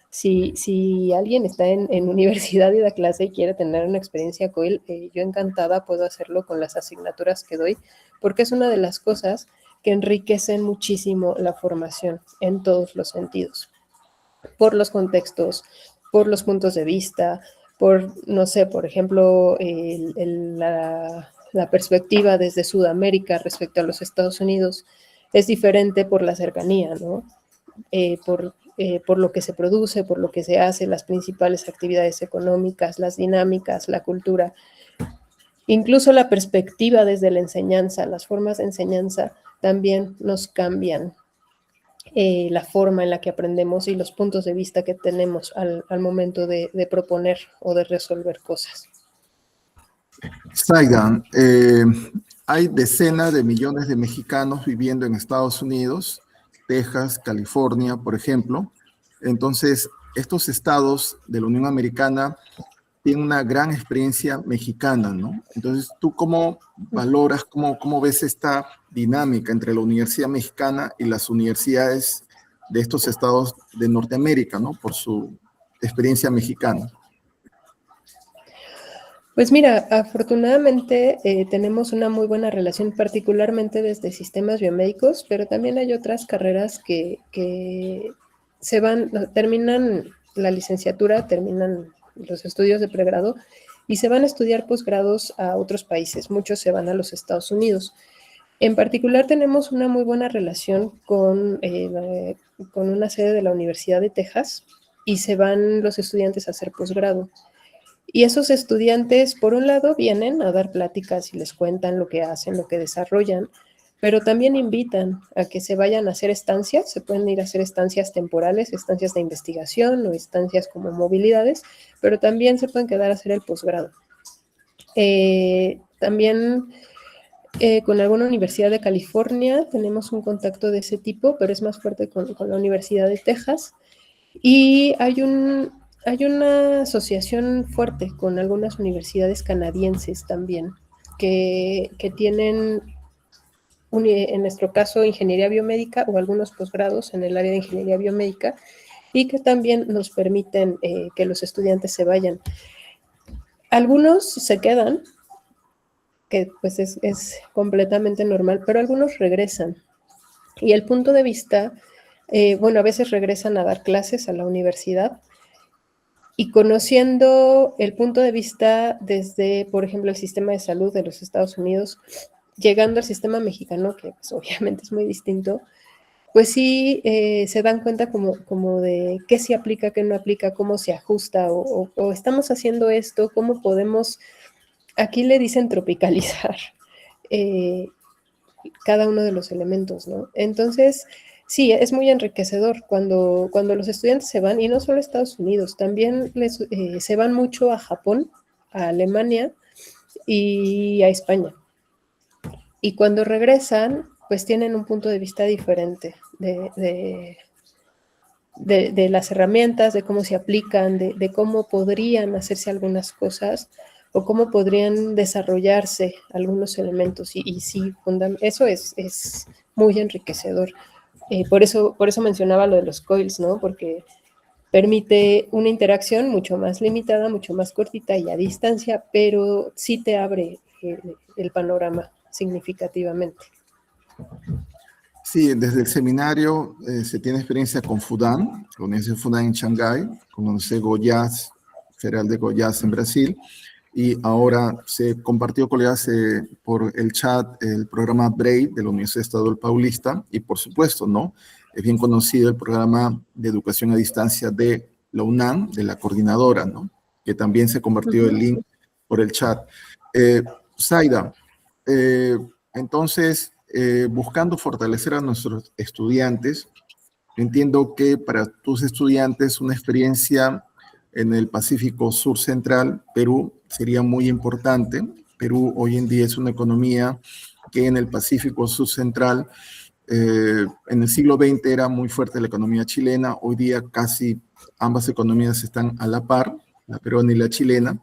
Si alguien está en universidad y da clase y quiere tener una experiencia COIL, yo encantada puedo hacerlo con las asignaturas que doy, porque es una de las cosas que enriquecen muchísimo la formación en todos los sentidos, por los contextos, por los puntos de vista, por, no sé, por ejemplo, la perspectiva desde Sudamérica respecto a los Estados Unidos es diferente por la cercanía, ¿no? Por lo que se produce, por lo que se hace, las principales actividades económicas, las dinámicas, la cultura, incluso la perspectiva desde la enseñanza, las formas de enseñanza también nos cambian la forma en la que aprendemos y los puntos de vista que tenemos al momento de proponer o de resolver cosas. Zaidan, hay decenas de millones de mexicanos viviendo en Estados Unidos, Texas, California, por ejemplo. Entonces, estos estados de la Unión Americana tienen una gran experiencia mexicana, ¿no? Entonces, ¿tú cómo valoras, cómo ves esta dinámica entre la Universidad Mexicana y las universidades de estos estados de Norteamérica, ¿no? Por su experiencia mexicana. Pues mira, afortunadamente tenemos una muy buena relación, particularmente desde sistemas biomédicos, pero también hay otras carreras que terminan la licenciatura, terminan los estudios de pregrado y se van a estudiar posgrados a otros países. Muchos se van a los Estados Unidos. En particular tenemos una muy buena relación con una sede de la Universidad de Texas y se van los estudiantes a hacer posgrado. Y esos estudiantes, por un lado, vienen a dar pláticas y les cuentan lo que hacen, lo que desarrollan, pero también invitan a que se vayan a hacer estancias, se pueden ir a hacer estancias temporales, estancias de investigación o estancias como movilidades, pero también se pueden quedar a hacer el posgrado. También con alguna universidad de California tenemos un contacto de ese tipo, pero es más fuerte con la Universidad de Texas. Y hay una asociación fuerte con algunas universidades canadienses también, que tienen, en nuestro caso, ingeniería biomédica o algunos posgrados en el área de ingeniería biomédica y que también nos permiten que los estudiantes se vayan. Algunos se quedan, que pues es completamente normal, pero algunos regresan. Y el punto de vista, a veces regresan a dar clases a la universidad y conociendo el punto de vista desde, por ejemplo, el sistema de salud de los Estados Unidos, llegando al sistema mexicano, que pues, obviamente es muy distinto, pues sí se dan cuenta como de qué se aplica, qué no aplica, cómo se ajusta, o estamos haciendo esto, cómo podemos, aquí le dicen tropicalizar cada uno de los elementos, ¿no? Entonces, sí, es muy enriquecedor cuando los estudiantes se van, y no solo a Estados Unidos, también se van mucho a Japón, a Alemania y a España. Y cuando regresan, pues tienen un punto de vista diferente de las herramientas, de cómo se aplican, de cómo podrían hacerse algunas cosas o cómo podrían desarrollarse algunos elementos. Y sí, eso es muy enriquecedor. Por eso mencionaba lo de los coils, ¿no? Porque permite una interacción mucho más limitada, mucho más cortita y a distancia, pero sí te abre el panorama significativamente. Sí, desde el seminario se tiene experiencia con FUDAN, la Universidad FUDAN en Shanghái, con la Universidad Goiás, Federal de Goiás en Brasil, y ahora se compartió, colegas, por el chat el programa BRAID de la Universidad Estadual Paulista, y por supuesto, ¿no? Es bien conocido el programa de educación a distancia de la UNAM, de la coordinadora, ¿no? Que también se compartió el link por el chat. Zaida, entonces, buscando fortalecer a nuestros estudiantes, entiendo que para tus estudiantes una experiencia en el Pacífico Sur Central, Perú, sería muy importante. Perú hoy en día es una economía que en el Pacífico Sur Central, en el siglo XX era muy fuerte la economía chilena, hoy día casi ambas economías están a la par, la peruana y la chilena,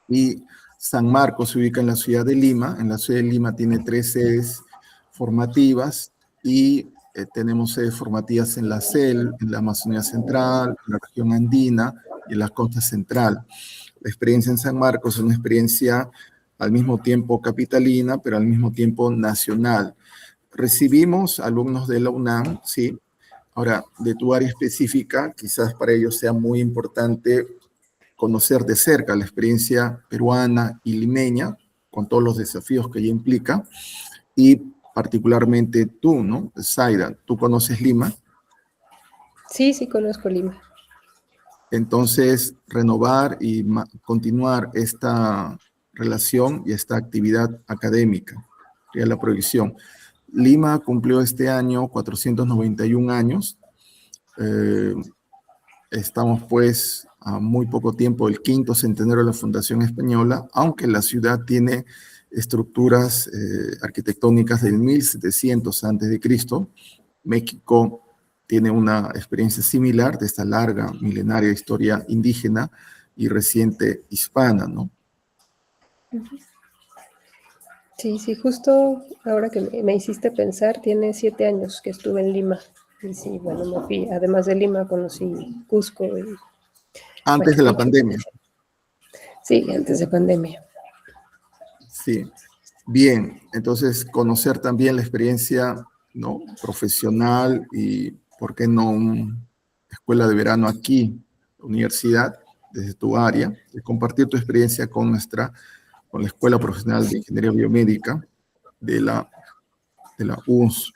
y San Marcos se ubica en la ciudad de Lima. En la ciudad de Lima tiene 3 sedes formativas y tenemos sedes formativas en la CEL, en la Amazonía Central, en la región andina y en la costa central. La experiencia en San Marcos es una experiencia al mismo tiempo capitalina, pero al mismo tiempo nacional. Recibimos alumnos de la UNAM, sí. Ahora, de tu área específica, quizás para ellos sea muy importante conocer de cerca la experiencia peruana y limeña, con todos los desafíos que ella implica, y particularmente tú, ¿no? Zaida, ¿tú conoces Lima? Sí, sí conozco Lima. Entonces, renovar y continuar esta relación y esta actividad académica, que es la proyección. Lima cumplió este año 491 años. Estamos pues a muy poco tiempo del 5º centenario de la Fundación Española, aunque la ciudad tiene estructuras arquitectónicas del 1700 a.C. México tiene una experiencia similar de esta larga, milenaria historia indígena y reciente hispana, ¿no? Sí, sí, justo ahora que me hiciste pensar, tiene 7 años que estuve en Lima. Y sí, bueno, me fui, además de Lima, conocí Cusco y Antes Machu de la Picchu. pandemia. Sí, antes de pandemia. Sí. Bien, entonces conocer también la experiencia, ¿no?, profesional y, ¿por qué no, una escuela de verano aquí, universidad, desde tu área, y compartir tu experiencia con la Escuela Profesional de Ingeniería Biomédica de la UNS.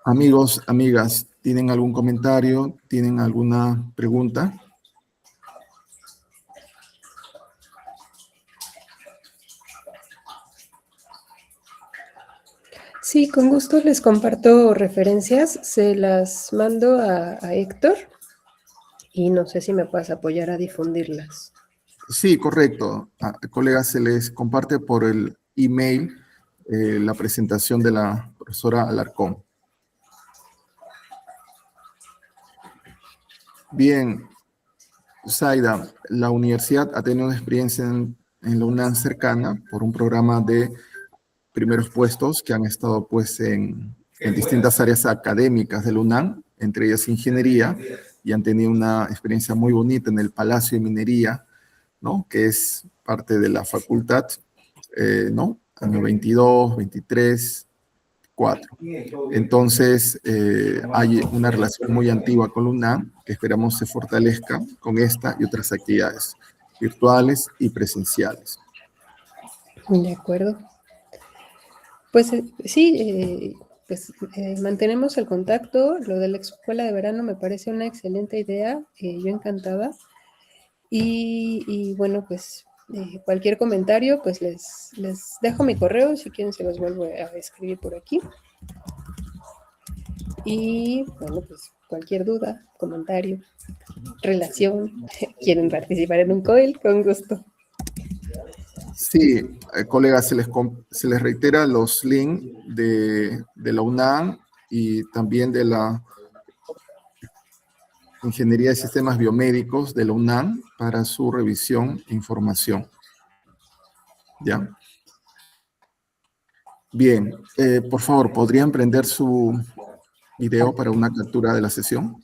Amigos, amigas, ¿tienen algún comentario? ¿Tienen alguna pregunta? Sí, con gusto les comparto referencias, se las mando a Héctor y no sé si me puedas apoyar a difundirlas. Sí, correcto. Colegas, se les comparte por el email la presentación de la profesora Alarcón. Bien, Zaida, la universidad ha tenido una experiencia en la UNAM cercana por un programa de primeros puestos que han estado pues en distintas áreas académicas de la UNAM, entre ellas ingeniería, y han tenido una experiencia muy bonita en el Palacio de Minería, ¿no?, que es parte de la facultad, ¿no? Año 22, 23, 4. Entonces, hay una relación muy antigua con la UNAM que esperamos se fortalezca con esta y otras actividades virtuales y presenciales. De acuerdo. Pues sí, pues mantenemos el contacto. Lo de la escuela de verano me parece una excelente idea. Yo encantada. Y bueno, pues cualquier comentario, pues les dejo mi correo. Si quieren, se los vuelvo a escribir por aquí. Y bueno, pues cualquier duda, comentario, relación, quieren participar en un COIL, con gusto. Sí, colegas, se les reitera los links de la UNAM y también de la Ingeniería de Sistemas Biomédicos de la UNAM para su revisión e información. ¿Ya? Bien, por favor, ¿podrían prender su video para una captura de la sesión?